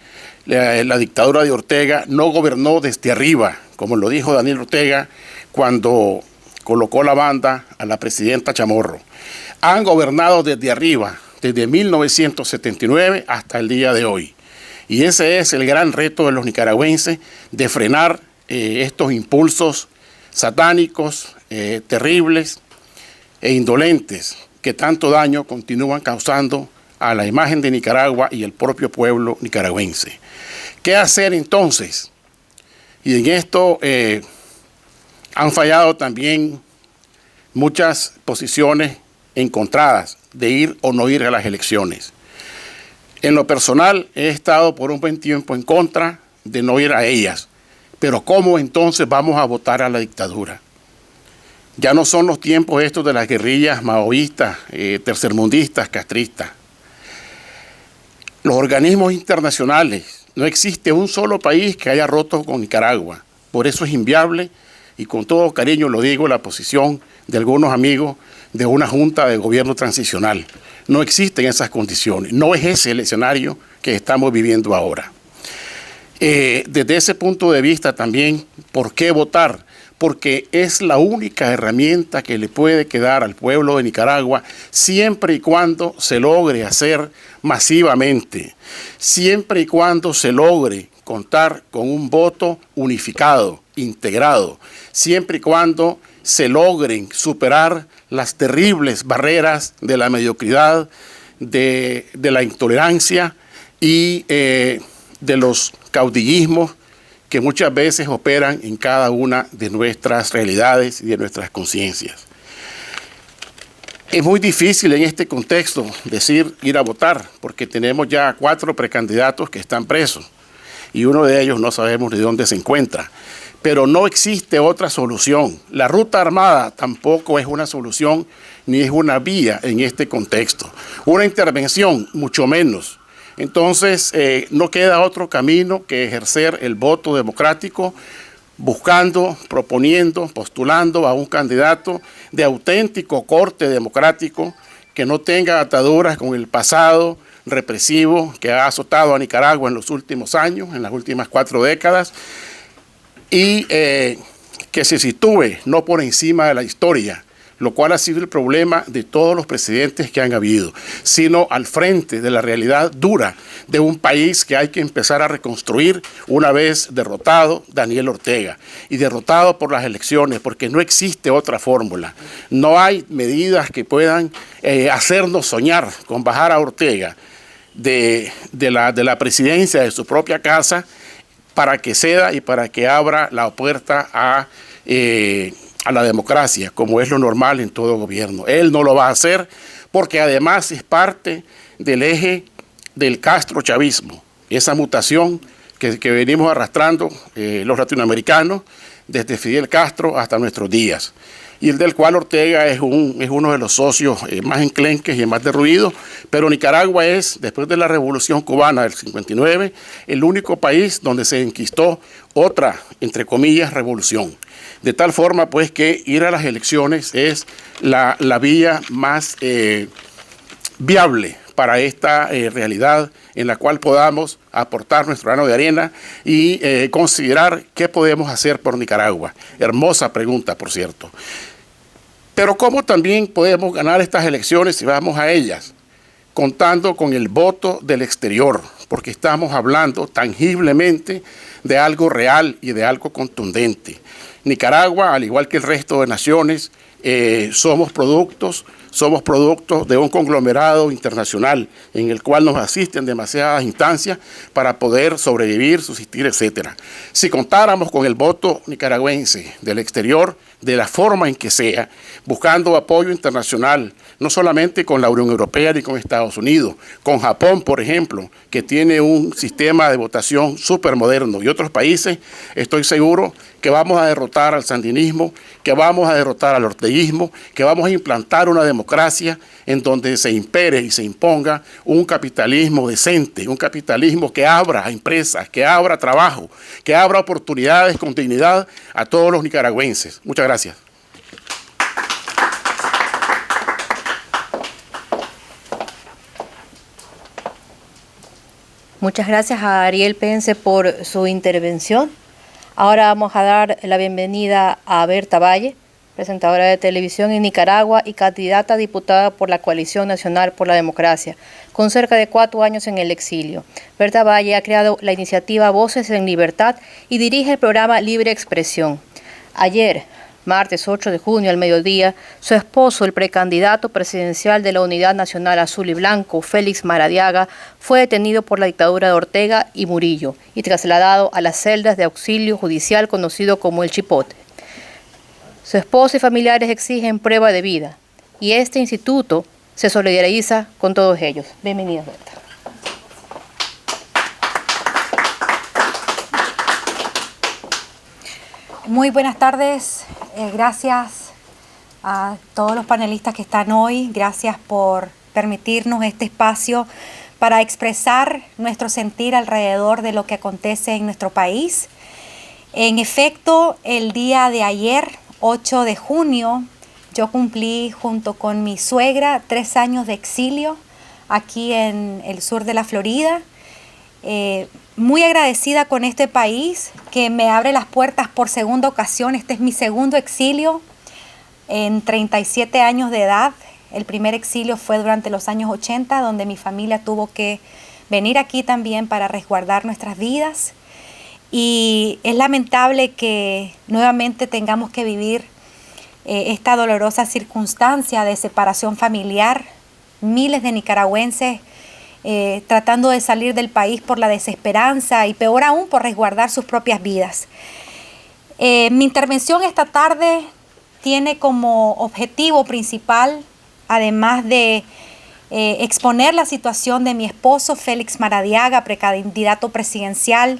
la dictadura de Ortega no gobernó desde arriba, como lo dijo Daniel Ortega cuando colocó la banda a la presidenta Chamorro. Han gobernado desde arriba, desde 1979 hasta el día de hoy. Y ese es el gran reto de los nicaragüenses, de frenar estos impulsos satánicos, terribles e indolentes que tanto daño continúan causando a la imagen de Nicaragua y el propio pueblo nicaragüense. ¿Qué hacer entonces? Y en esto han fallado también muchas posiciones encontradas de ir o no ir a las elecciones. En lo personal he estado por un buen tiempo en contra de no ir a ellas. Pero ¿cómo entonces vamos a votar a la dictadura? Ya no son los tiempos estos de las guerrillas maoístas, tercermundistas, castristas. Los organismos internacionales, no existe un solo país que haya roto con Nicaragua. Por eso es inviable, y con todo cariño lo digo, la posición de algunos amigos de una junta de gobierno transicional. No existen esas condiciones, no es ese el escenario que estamos viviendo ahora. Desde ese punto de vista también, ¿por qué votar? Porque es la única herramienta que le puede quedar al pueblo de Nicaragua siempre y cuando se logre hacer masivamente, siempre y cuando se logre contar con un voto unificado, integrado, siempre y cuando se logren superar las terribles barreras de la mediocridad, de la intolerancia y de los caudillismos que muchas veces operan en cada una de nuestras realidades y de nuestras conciencias. Es muy difícil en este contexto decir ir a votar, porque tenemos ya 4 precandidatos que están presos y uno de ellos no sabemos de dónde se encuentra. Pero no existe otra solución. La ruta armada tampoco es una solución ni es una vía en este contexto. Una intervención, mucho menos. Entonces, no queda otro camino que ejercer el voto democrático, buscando, proponiendo, postulando a un candidato de auténtico corte democrático que no tenga ataduras con el pasado represivo que ha azotado a Nicaragua en los últimos años, en las últimas 4 décadas, y que se sitúe no por encima de la historia, lo cual ha sido el problema de todos los presidentes que han habido, sino al frente de la realidad dura de un país que hay que empezar a reconstruir una vez derrotado Daniel Ortega y derrotado por las elecciones, porque no existe otra fórmula. No hay medidas que puedan hacernos soñar con bajar a Ortega de la presidencia de su propia casa para que ceda y para que abra la puerta a la democracia, como es lo normal en todo gobierno. Él no lo va a hacer porque además es parte del eje del castrochavismo, esa mutación que venimos arrastrando los latinoamericanos desde Fidel Castro hasta nuestros días, y el del cual Ortega es uno de los socios más enclenques y más derruidos, pero Nicaragua es, después de la Revolución Cubana del 59, el único país donde se enquistó otra, entre comillas, revolución. De tal forma, pues, que ir a las elecciones es la vía más viable para esta realidad en la cual podamos aportar nuestro grano de arena y considerar qué podemos hacer por Nicaragua. Hermosa pregunta, por cierto. Pero ¿cómo también podemos ganar estas elecciones si vamos a ellas? Contando con el voto del exterior, porque estamos hablando tangiblemente de algo real y de algo contundente. Nicaragua, al igual que el resto de naciones, somos productos de un conglomerado internacional en el cual nos asisten demasiadas instancias para poder sobrevivir, subsistir, etc. Si contáramos con el voto nicaragüense del exterior, de la forma en que sea, buscando apoyo internacional, no solamente con la Unión Europea ni con Estados Unidos, con Japón, por ejemplo, que tiene un sistema de votación súper moderno, y otros países, estoy seguro que vamos a derrotar al sandinismo, que vamos a derrotar al orteguismo, que vamos a implantar una democracia en donde se impere y se imponga un capitalismo decente, un capitalismo que abra a empresas, que abra trabajo, que abra oportunidades con dignidad a todos los nicaragüenses. Muchas gracias. Muchas gracias a Ariel Pence por su intervención. Ahora vamos a dar la bienvenida a Berta Valle, presentadora de televisión en Nicaragua y candidata a diputada por la Coalición Nacional por la Democracia, con cerca de 4 años en el exilio. Berta Valle ha creado la iniciativa Voces en Libertad y dirige el programa Libre Expresión. Ayer, martes 8 de junio al mediodía, su esposo, el precandidato presidencial de la Unidad Nacional Azul y Blanco, Félix Maradiaga, fue detenido por la dictadura de Ortega y Murillo y trasladado a las celdas de auxilio judicial conocido como el Chipote. Su esposo y familiares exigen prueba de vida y este instituto se solidariza con todos ellos. Bienvenida, Berta. Muy buenas tardes, gracias a todos los panelistas que están hoy, gracias por permitirnos este espacio para expresar nuestro sentir alrededor de lo que acontece en nuestro país. En efecto, el día de ayer, 8 de junio, yo cumplí junto con mi suegra 3 años de exilio aquí en el sur de la Florida. Muy agradecida con este país que me abre las puertas por segunda ocasión. Este es mi segundo exilio en 37 años de edad. El primer exilio fue durante los años 80, donde mi familia tuvo que venir aquí también para resguardar nuestras vidas. Y es lamentable que nuevamente tengamos que vivir esta dolorosa circunstancia de separación familiar. Miles de nicaragüenses tratando de salir del país por la desesperanza y peor aún por resguardar sus propias vidas. Mi intervención esta tarde tiene como objetivo principal, además de exponer la situación de mi esposo Félix Maradiaga, precandidato presidencial,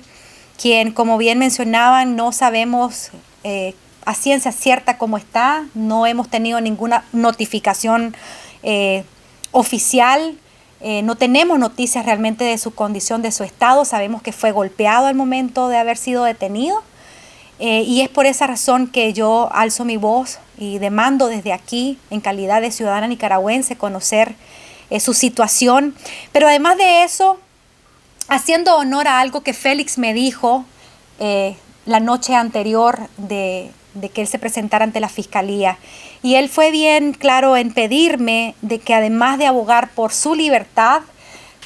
quien, como bien mencionaban, no sabemos a ciencia cierta cómo está, no hemos tenido ninguna notificación oficial. No tenemos noticias realmente de su condición, de su estado. Sabemos que fue golpeado al momento de haber sido detenido. Y es por esa razón que yo alzo mi voz y demando desde aquí, en calidad de ciudadana nicaragüense, conocer su situación. Pero además de eso, haciendo honor a algo que Félix me dijo la noche anterior de que él se presentara ante la fiscalía. Y él fue bien claro en pedirme de que además de abogar por su libertad,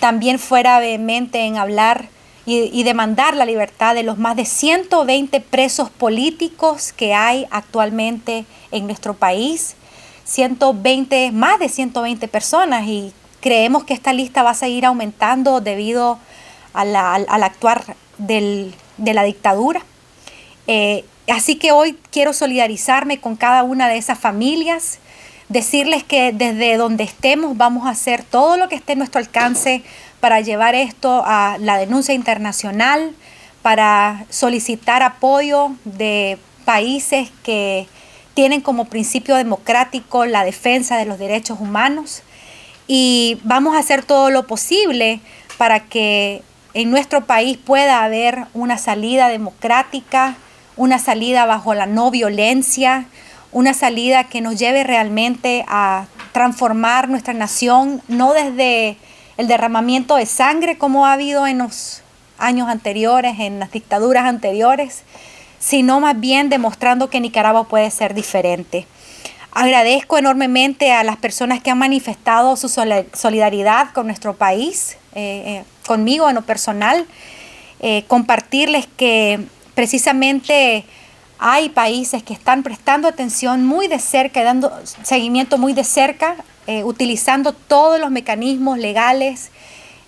también fuera vehemente en hablar y demandar la libertad de los más de 120 presos políticos que hay actualmente en nuestro país. Más de 120 personas, y creemos que esta lista va a seguir aumentando debido al actuar de la dictadura. Así que hoy quiero solidarizarme con cada una de esas familias, decirles que desde donde estemos vamos a hacer todo lo que esté en nuestro alcance para llevar esto a la denuncia internacional, para solicitar apoyo de países que tienen como principio democrático la defensa de los derechos humanos, y vamos a hacer todo lo posible para que en nuestro país pueda haber una salida democrática, una salida bajo la no violencia, una salida que nos lleve realmente a transformar nuestra nación, no desde el derramamiento de sangre como ha habido en los años anteriores, en las dictaduras anteriores, sino más bien demostrando que Nicaragua puede ser diferente. Agradezco enormemente a las personas que han manifestado su solidaridad con nuestro país, conmigo en lo personal, compartirles que precisamente hay países que están prestando atención muy de cerca y dando seguimiento muy de cerca, utilizando todos los mecanismos legales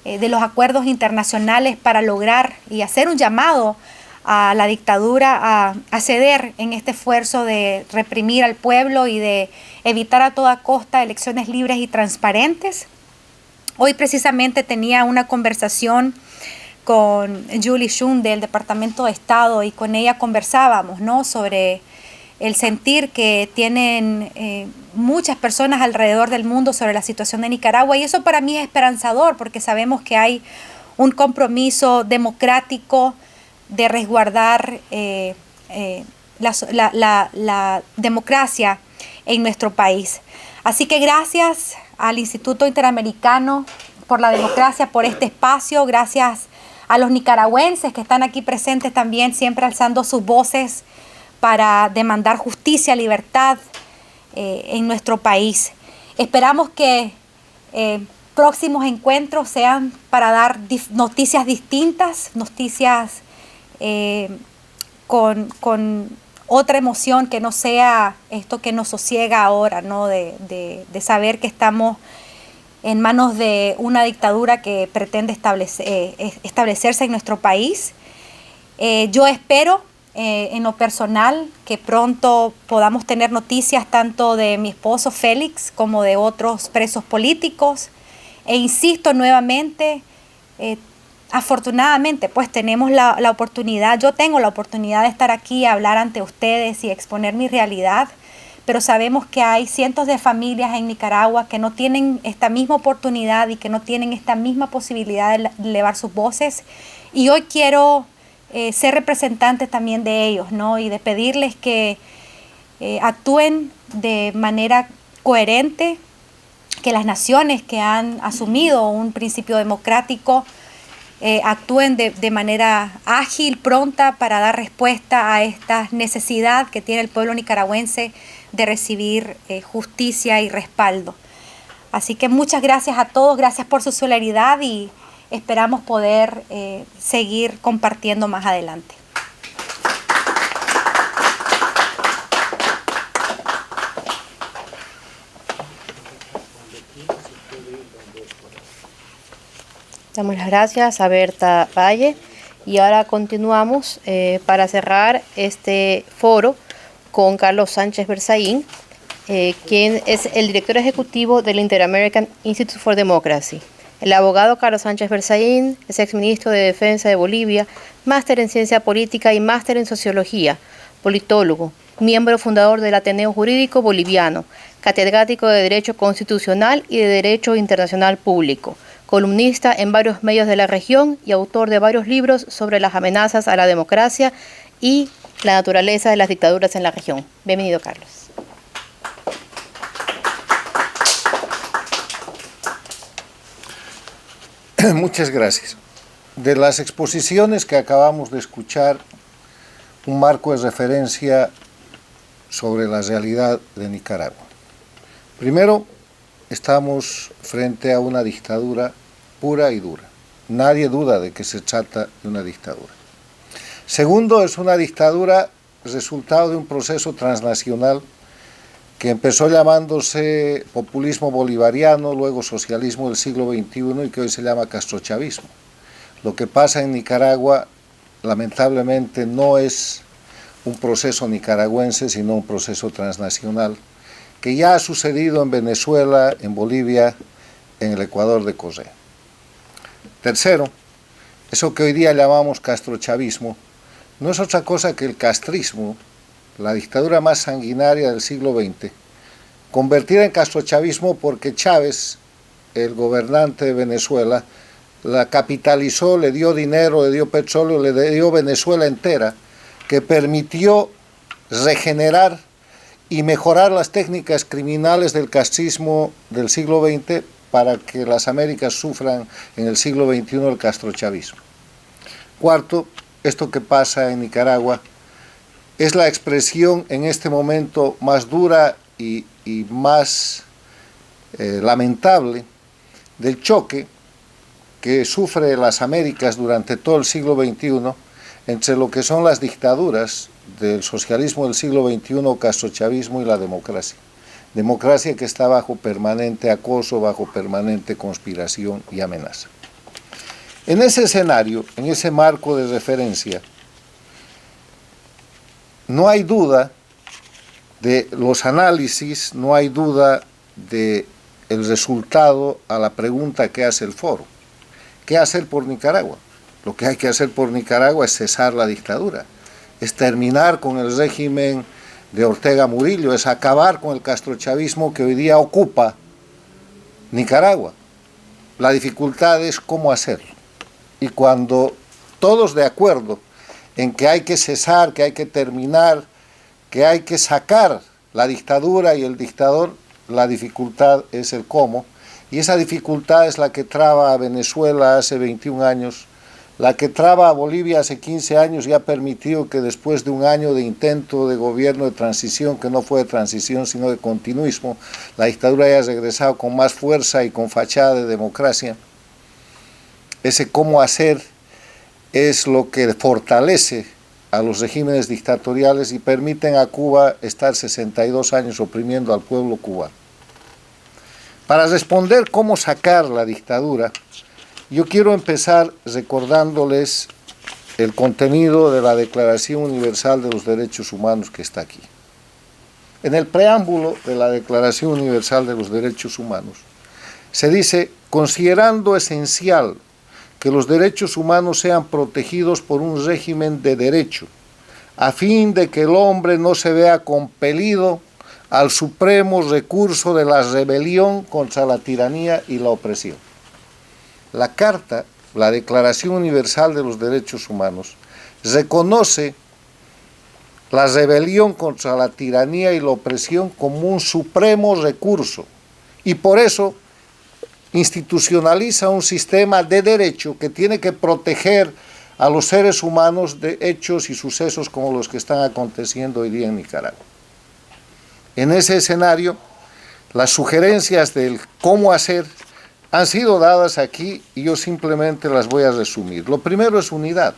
de los acuerdos internacionales para lograr y hacer un llamado a la dictadura a ceder en este esfuerzo de reprimir al pueblo y de evitar a toda costa elecciones libres y transparentes. Hoy precisamente tenía una conversación con Julie Shum del Departamento de Estado, y con ella conversábamos, ¿no?, sobre el sentir que tienen muchas personas alrededor del mundo sobre la situación de Nicaragua, y eso para mí es esperanzador, porque sabemos que hay un compromiso democrático de resguardar la democracia en nuestro país. Así que gracias al Instituto Interamericano por la Democracia, por este espacio, gracias a los nicaragüenses que están aquí presentes también, siempre alzando sus voces para demandar justicia, libertad en nuestro país. Esperamos que próximos encuentros sean para dar noticias distintas, noticias con otra emoción que no sea esto que nos sosiega ahora, ¿no?, de saber que estamos en manos de una dictadura que pretende establecerse en nuestro país. Yo espero en lo personal que pronto podamos tener noticias tanto de mi esposo Félix como de otros presos políticos, e insisto nuevamente, afortunadamente pues tenemos la oportunidad, yo tengo la oportunidad de estar aquí a hablar ante ustedes y exponer mi realidad, pero sabemos que hay cientos de familias en Nicaragua que no tienen esta misma oportunidad y que no tienen esta misma posibilidad de elevar sus voces, y hoy quiero ser representante también de ellos, ¿no?, y de pedirles que actúen de manera coherente, que las naciones que han asumido un principio democrático actúen de manera ágil, pronta, para dar respuesta a esta necesidad que tiene el pueblo nicaragüense de recibir justicia y respaldo. Así que muchas gracias a todos, gracias por su solidaridad, y esperamos poder seguir compartiendo más adelante. Damos las gracias a Berta Valle, y ahora continuamos para cerrar este foro con Carlos Sánchez Berzaín, quien es el director ejecutivo del Inter-American Institute for Democracy. El abogado Carlos Sánchez Berzaín es exministro de Defensa de Bolivia, máster en Ciencia Política y máster en Sociología, politólogo, miembro fundador del Ateneo Jurídico Boliviano, catedrático de Derecho Constitucional y de Derecho Internacional Público, columnista en varios medios de la región y autor de varios libros sobre las amenazas a la democracia y la naturaleza de las dictaduras en la región. Bienvenido, Carlos. Muchas gracias. De las exposiciones que acabamos de escuchar, un marco de referencia sobre la realidad de Nicaragua. Primero, estamos frente a una dictadura pura y dura. Nadie duda de que se trata de una dictadura. Segundo, es una dictadura resultado de un proceso transnacional que empezó llamándose populismo bolivariano, luego socialismo del siglo XXI, y que hoy se llama castrochavismo. Lo que pasa en Nicaragua, lamentablemente, no es un proceso nicaragüense, sino un proceso transnacional, que ya ha sucedido en Venezuela, en Bolivia, en el Ecuador de Correa. Tercero, eso que hoy día llamamos castrochavismo, no es otra cosa que el castrismo, la dictadura más sanguinaria del siglo XX, convertida en castrochavismo porque Chávez, el gobernante de Venezuela, la capitalizó, le dio dinero, le dio petróleo, le dio Venezuela entera, que permitió regenerar y mejorar las técnicas criminales del castrismo del siglo XX para que las Américas sufran en el siglo XXI el castrochavismo. Cuarto, esto que pasa en Nicaragua es la expresión en este momento más dura y más lamentable del choque que sufre las Américas durante todo el siglo XXI entre lo que son las dictaduras del socialismo del siglo XXI, castrochavismo y la democracia. Democracia que está bajo permanente acoso, bajo permanente conspiración y amenaza. En ese escenario, en ese marco de referencia, no hay duda de los análisis, no hay duda del resultado a la pregunta que hace el foro. ¿Qué hacer por Nicaragua? Lo que hay que hacer por Nicaragua es cesar la dictadura, es terminar con el régimen de Ortega Murillo, es acabar con el castrochavismo que hoy día ocupa Nicaragua. La dificultad es cómo hacerlo. Y cuando todos de acuerdo en que hay que cesar, que hay que terminar, que hay que sacar la dictadura y el dictador, la dificultad es el cómo. Y esa dificultad es la que traba a Venezuela hace 21 años, la que traba a Bolivia hace 15 años y ha permitido que después de un año de intento de gobierno de transición, que no fue de transición sino de continuismo, la dictadura haya regresado con más fuerza y con fachada de democracia. Ese cómo hacer es lo que fortalece a los regímenes dictatoriales y permiten a Cuba estar 62 años oprimiendo al pueblo cubano. Para responder cómo sacar la dictadura, yo quiero empezar recordándoles el contenido de la Declaración Universal de los Derechos Humanos que está aquí. En el preámbulo de la Declaración Universal de los Derechos Humanos se dice, considerando esencial que los derechos humanos sean protegidos por un régimen de derecho, a fin de que el hombre no se vea compelido al supremo recurso de la rebelión contra la tiranía y la opresión. La Carta, la Declaración Universal de los Derechos Humanos, reconoce la rebelión contra la tiranía y la opresión como un supremo recurso y por eso institucionaliza un sistema de derecho que tiene que proteger a los seres humanos de hechos y sucesos como los que están aconteciendo hoy día en Nicaragua. En ese escenario, las sugerencias del cómo hacer han sido dadas aquí y yo simplemente las voy a resumir. Lo primero es unidad.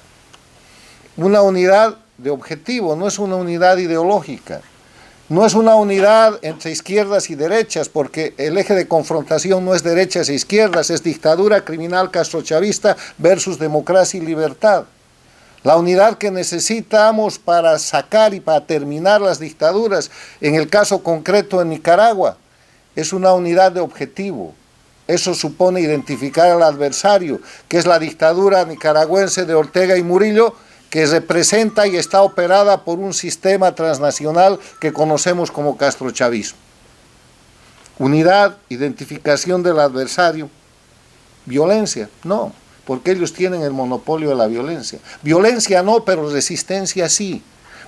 Una unidad de objetivo, no es una unidad ideológica. No es una unidad entre izquierdas y derechas, porque el eje de confrontación no es derechas e izquierdas, es dictadura criminal castrochavista versus democracia y libertad. La unidad que necesitamos para sacar y para terminar las dictaduras, en el caso concreto en Nicaragua, es una unidad de objetivo. Eso supone identificar al adversario, que es la dictadura nicaragüense de Ortega y Murillo, que representa y está operada por un sistema transnacional que conocemos como castrochavismo. Unidad, identificación del adversario. Violencia, no, porque ellos tienen el monopolio de la violencia. Violencia no, pero resistencia sí,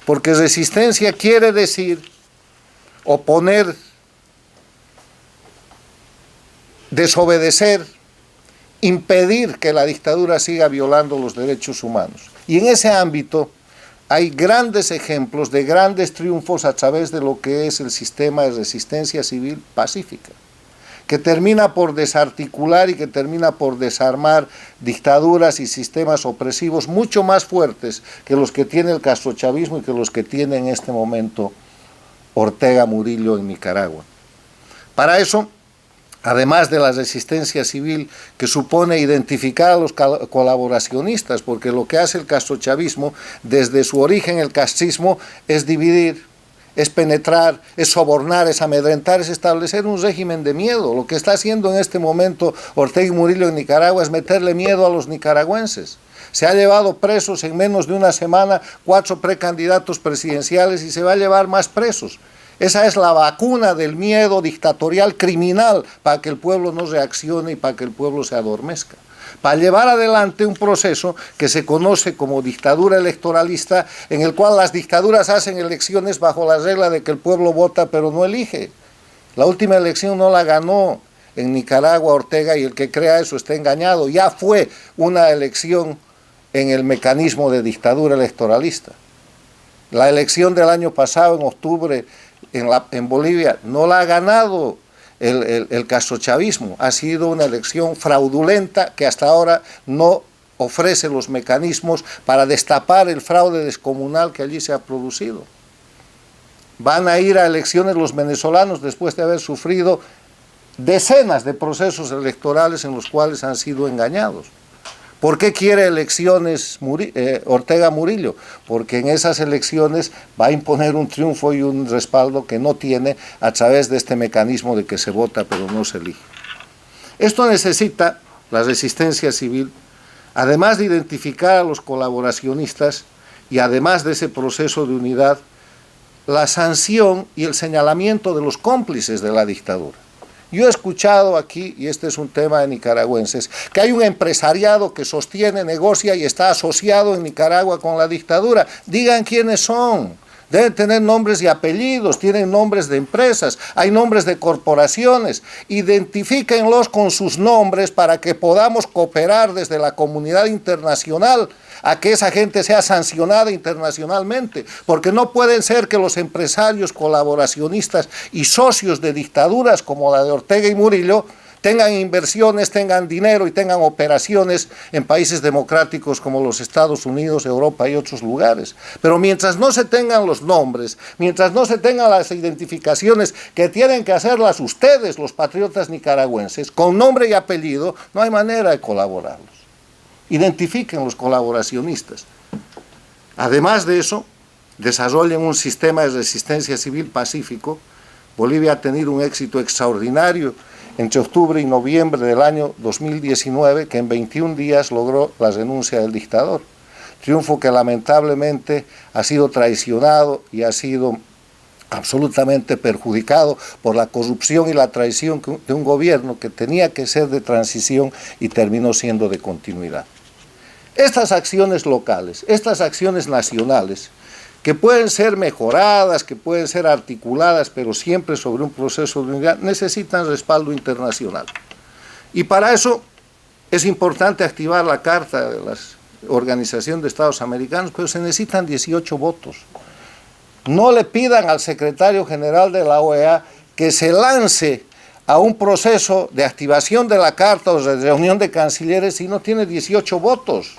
porque resistencia quiere decir oponer, desobedecer, impedir que la dictadura siga violando los derechos humanos. Y en ese ámbito hay grandes ejemplos de grandes triunfos a través de lo que es el sistema de resistencia civil pacífica, que termina por desarticular y que termina por desarmar dictaduras y sistemas opresivos mucho más fuertes que los que tiene el castrochavismo y que los que tiene en este momento Ortega Murillo en Nicaragua. Para eso, además de la resistencia civil que supone identificar a los colaboracionistas, porque lo que hace el castrochavismo, desde su origen el castrismo, es dividir, es penetrar, es sobornar, es amedrentar, es establecer un régimen de miedo. Lo que está haciendo en este momento Ortega y Murillo en Nicaragua es meterle miedo a los nicaragüenses. Se ha llevado presos en menos de una semana 4 precandidatos presidenciales y se va a llevar más presos. Esa es la vacuna del miedo dictatorial criminal para que el pueblo no reaccione y para que el pueblo se adormezca. Para llevar adelante un proceso que se conoce como dictadura electoralista, en el cual las dictaduras hacen elecciones bajo la regla de que el pueblo vota pero no elige. La última elección no la ganó en Nicaragua Ortega y el que crea eso está engañado. Ya fue una elección en el mecanismo de dictadura electoralista. La elección del año pasado, en octubre, en Bolivia, no la ha ganado el castrochavismo. Ha sido una elección fraudulenta que hasta ahora no ofrece los mecanismos para destapar el fraude descomunal que allí se ha producido. Van a ir a elecciones los venezolanos después de haber sufrido decenas de procesos electorales en los cuales han sido engañados. ¿Por qué quiere elecciones Ortega Murillo? Porque en esas elecciones va a imponer un triunfo y un respaldo que no tiene a través de este mecanismo de que se vota pero no se elige. Esto necesita la resistencia civil, además de identificar a los colaboracionistas y además de ese proceso de unidad, la sanción y el señalamiento de los cómplices de la dictadura. Yo he escuchado aquí, y este es un tema de nicaragüenses, que hay un empresariado que sostiene, negocia y está asociado en Nicaragua con la dictadura. Digan quiénes son. Deben tener nombres y apellidos, tienen nombres de empresas, hay nombres de corporaciones. Identifíquenlos con sus nombres para que podamos cooperar desde la comunidad internacional a que esa gente sea sancionada internacionalmente, porque no pueden ser que los empresarios colaboracionistas y socios de dictaduras como la de Ortega y Murillo tengan inversiones, tengan dinero y tengan operaciones en países democráticos como los Estados Unidos, Europa y otros lugares. Pero mientras no se tengan los nombres, mientras no se tengan las identificaciones que tienen que hacerlas ustedes, los patriotas nicaragüenses, con nombre y apellido, no hay manera de colaborarlos. Identifiquen los colaboracionistas. Además de eso, desarrollen un sistema de resistencia civil pacífico. Bolivia ha tenido un éxito extraordinario entre octubre y noviembre del año 2019, que en 21 días logró la renuncia del dictador. Triunfo que lamentablemente ha sido traicionado y ha sido absolutamente perjudicado por la corrupción y la traición de un gobierno que tenía que ser de transición y terminó siendo de continuidad. Estas acciones locales, estas acciones nacionales, que pueden ser mejoradas, que pueden ser articuladas, pero siempre sobre un proceso de unidad, necesitan respaldo internacional. Y para eso es importante activar la Carta de la Organización de Estados Americanos, pero se necesitan 18 votos. No le pidan al secretario general de la OEA que se lance a un proceso de activación de la Carta o de reunión de cancilleres si no tiene 18 votos.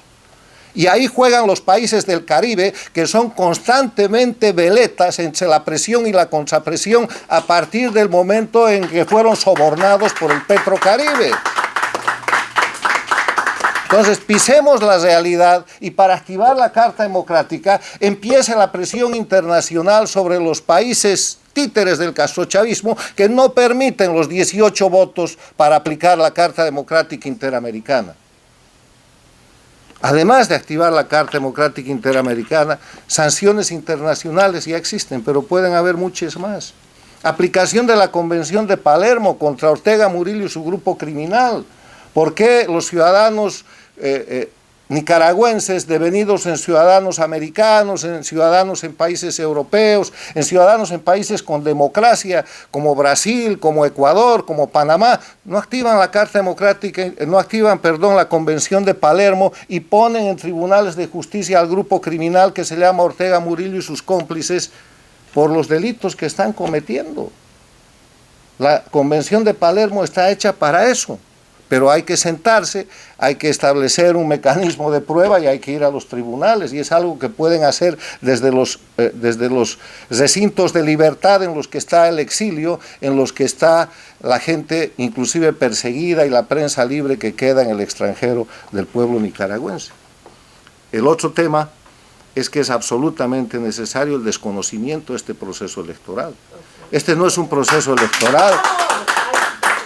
Y ahí juegan los países del Caribe, que son constantemente veletas entre la presión y la contrapresión a partir del momento en que fueron sobornados por el Petrocaribe. Entonces, pisemos la realidad y para activar la Carta Democrática empiece la presión internacional sobre los países títeres del castrochavismo que no permiten los 18 votos para aplicar la Carta Democrática Interamericana. Además de activar la Carta Democrática Interamericana, sanciones internacionales ya existen, pero pueden haber muchas más. Aplicación de la Convención de Palermo contra Ortega Murillo y su grupo criminal. ¿Por qué los ciudadanos nicaragüenses devenidos en ciudadanos americanos, en ciudadanos en países europeos, en ciudadanos en países con democracia, como Brasil, como Ecuador, como Panamá, no activan la Carta Democrática, no activan, la Convención de Palermo y ponen en tribunales de justicia al grupo criminal que se llama Ortega Murillo y sus cómplices por los delitos que están cometiendo? La Convención de Palermo está hecha para eso. Pero hay que sentarse, hay que establecer un mecanismo de prueba y hay que ir a los tribunales. Y es algo que pueden hacer desde los recintos de libertad en los que está el exilio, en los que está la gente inclusive perseguida y la prensa libre que queda en el extranjero del pueblo nicaragüense. El otro tema es que es absolutamente necesario el desconocimiento de este proceso electoral. Este no es un proceso electoral.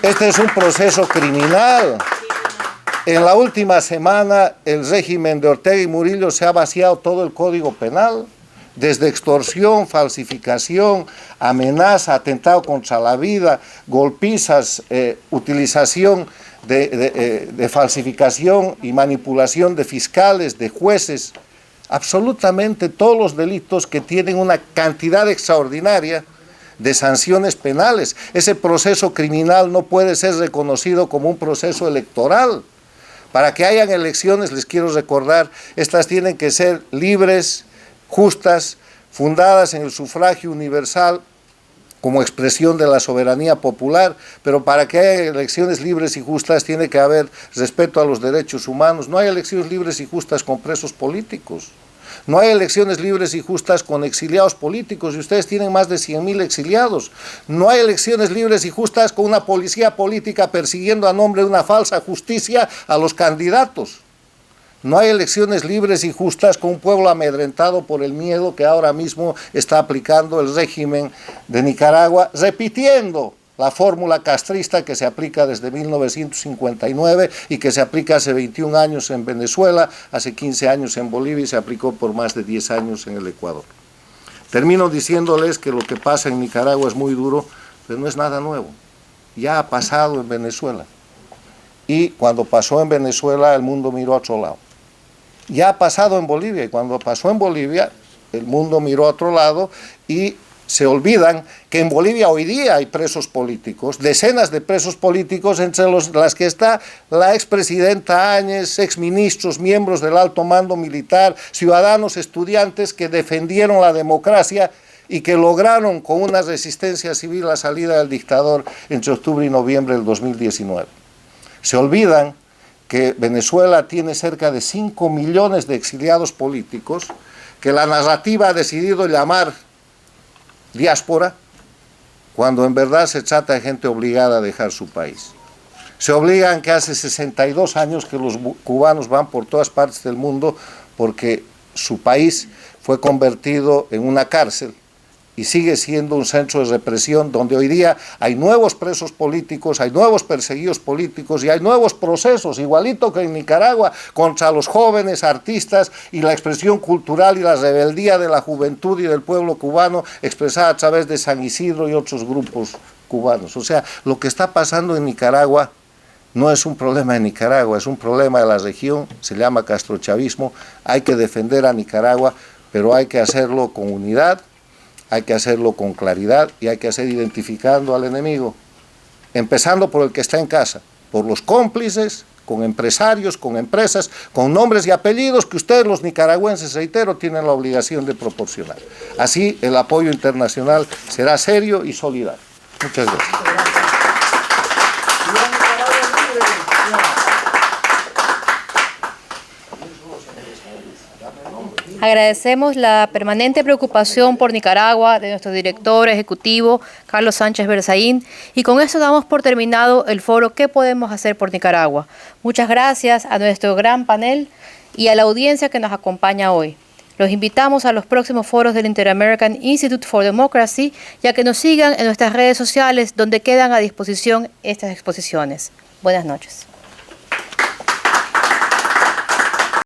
Este es un proceso criminal. En la última semana, el régimen de Ortega y Murillo se ha vaciado todo el Código Penal, desde extorsión, falsificación, amenaza, atentado contra la vida, golpizas, utilización de falsificación y manipulación de fiscales, de jueces, absolutamente todos los delitos que tienen una cantidad extraordinaria de sanciones penales. Ese proceso criminal no puede ser reconocido como un proceso electoral. Para que hayan elecciones, les quiero recordar, estas tienen que ser libres, justas, fundadas en el sufragio universal como expresión de la soberanía popular, pero para que haya elecciones libres y justas tiene que haber respeto a los derechos humanos. No hay elecciones libres y justas con presos políticos. No hay elecciones libres y justas con exiliados políticos, y ustedes tienen más de 100.000 exiliados. No hay elecciones libres y justas con una policía política persiguiendo a nombre de una falsa justicia a los candidatos. No hay elecciones libres y justas con un pueblo amedrentado por el miedo que ahora mismo está aplicando el régimen de Nicaragua, repitiendo la fórmula castrista que se aplica desde 1959 y que se aplica hace 21 años en Venezuela, hace 15 años en Bolivia y se aplicó por más de 10 años en el Ecuador. Termino diciéndoles que lo que pasa en Nicaragua es muy duro, pero no es nada nuevo. Ya ha pasado en Venezuela. Y cuando pasó en Venezuela, el mundo miró a otro lado. Ya ha pasado en Bolivia, y cuando pasó en Bolivia, el mundo miró a otro lado y se olvidan que en Bolivia hoy día hay presos políticos, decenas de presos políticos, entre las que está la expresidenta Áñez, exministros, miembros del alto mando militar, ciudadanos, estudiantes que defendieron la democracia y que lograron con una resistencia civil la salida del dictador entre octubre y noviembre del 2019. Se olvidan que Venezuela tiene cerca de 5 millones de exiliados políticos, que la narrativa ha decidido llamar diáspora, cuando en verdad se trata de gente obligada a dejar su país. Se obligan que hace 62 años que los cubanos van por todas partes del mundo porque su país fue convertido en una cárcel y sigue siendo un centro de represión donde hoy día hay nuevos presos políticos, hay nuevos perseguidos políticos y hay nuevos procesos, igualito que en Nicaragua, contra los jóvenes artistas y la expresión cultural y la rebeldía de la juventud y del pueblo cubano expresada a través de San Isidro y otros grupos cubanos. O sea, lo que está pasando en Nicaragua no es un problema de Nicaragua, es un problema de la región, se llama castrochavismo. Hay que defender a Nicaragua, pero hay que hacerlo con unidad, hay que hacerlo con claridad y hay que hacer identificando al enemigo, empezando por el que está en casa, por los cómplices, con empresarios, con empresas, con nombres y apellidos que ustedes los nicaragüenses, reitero, tienen la obligación de proporcionar. Así el apoyo internacional será serio y solidario. Muchas gracias. Agradecemos la permanente preocupación por Nicaragua de nuestro director ejecutivo, Carlos Sánchez Berzaín, y con esto damos por terminado el foro ¿Qué podemos hacer por Nicaragua? Muchas gracias a nuestro gran panel y a la audiencia que nos acompaña hoy. Los invitamos a los próximos foros del Inter-American Institute for Democracy y a que nos sigan en nuestras redes sociales donde quedan a disposición estas exposiciones. Buenas noches.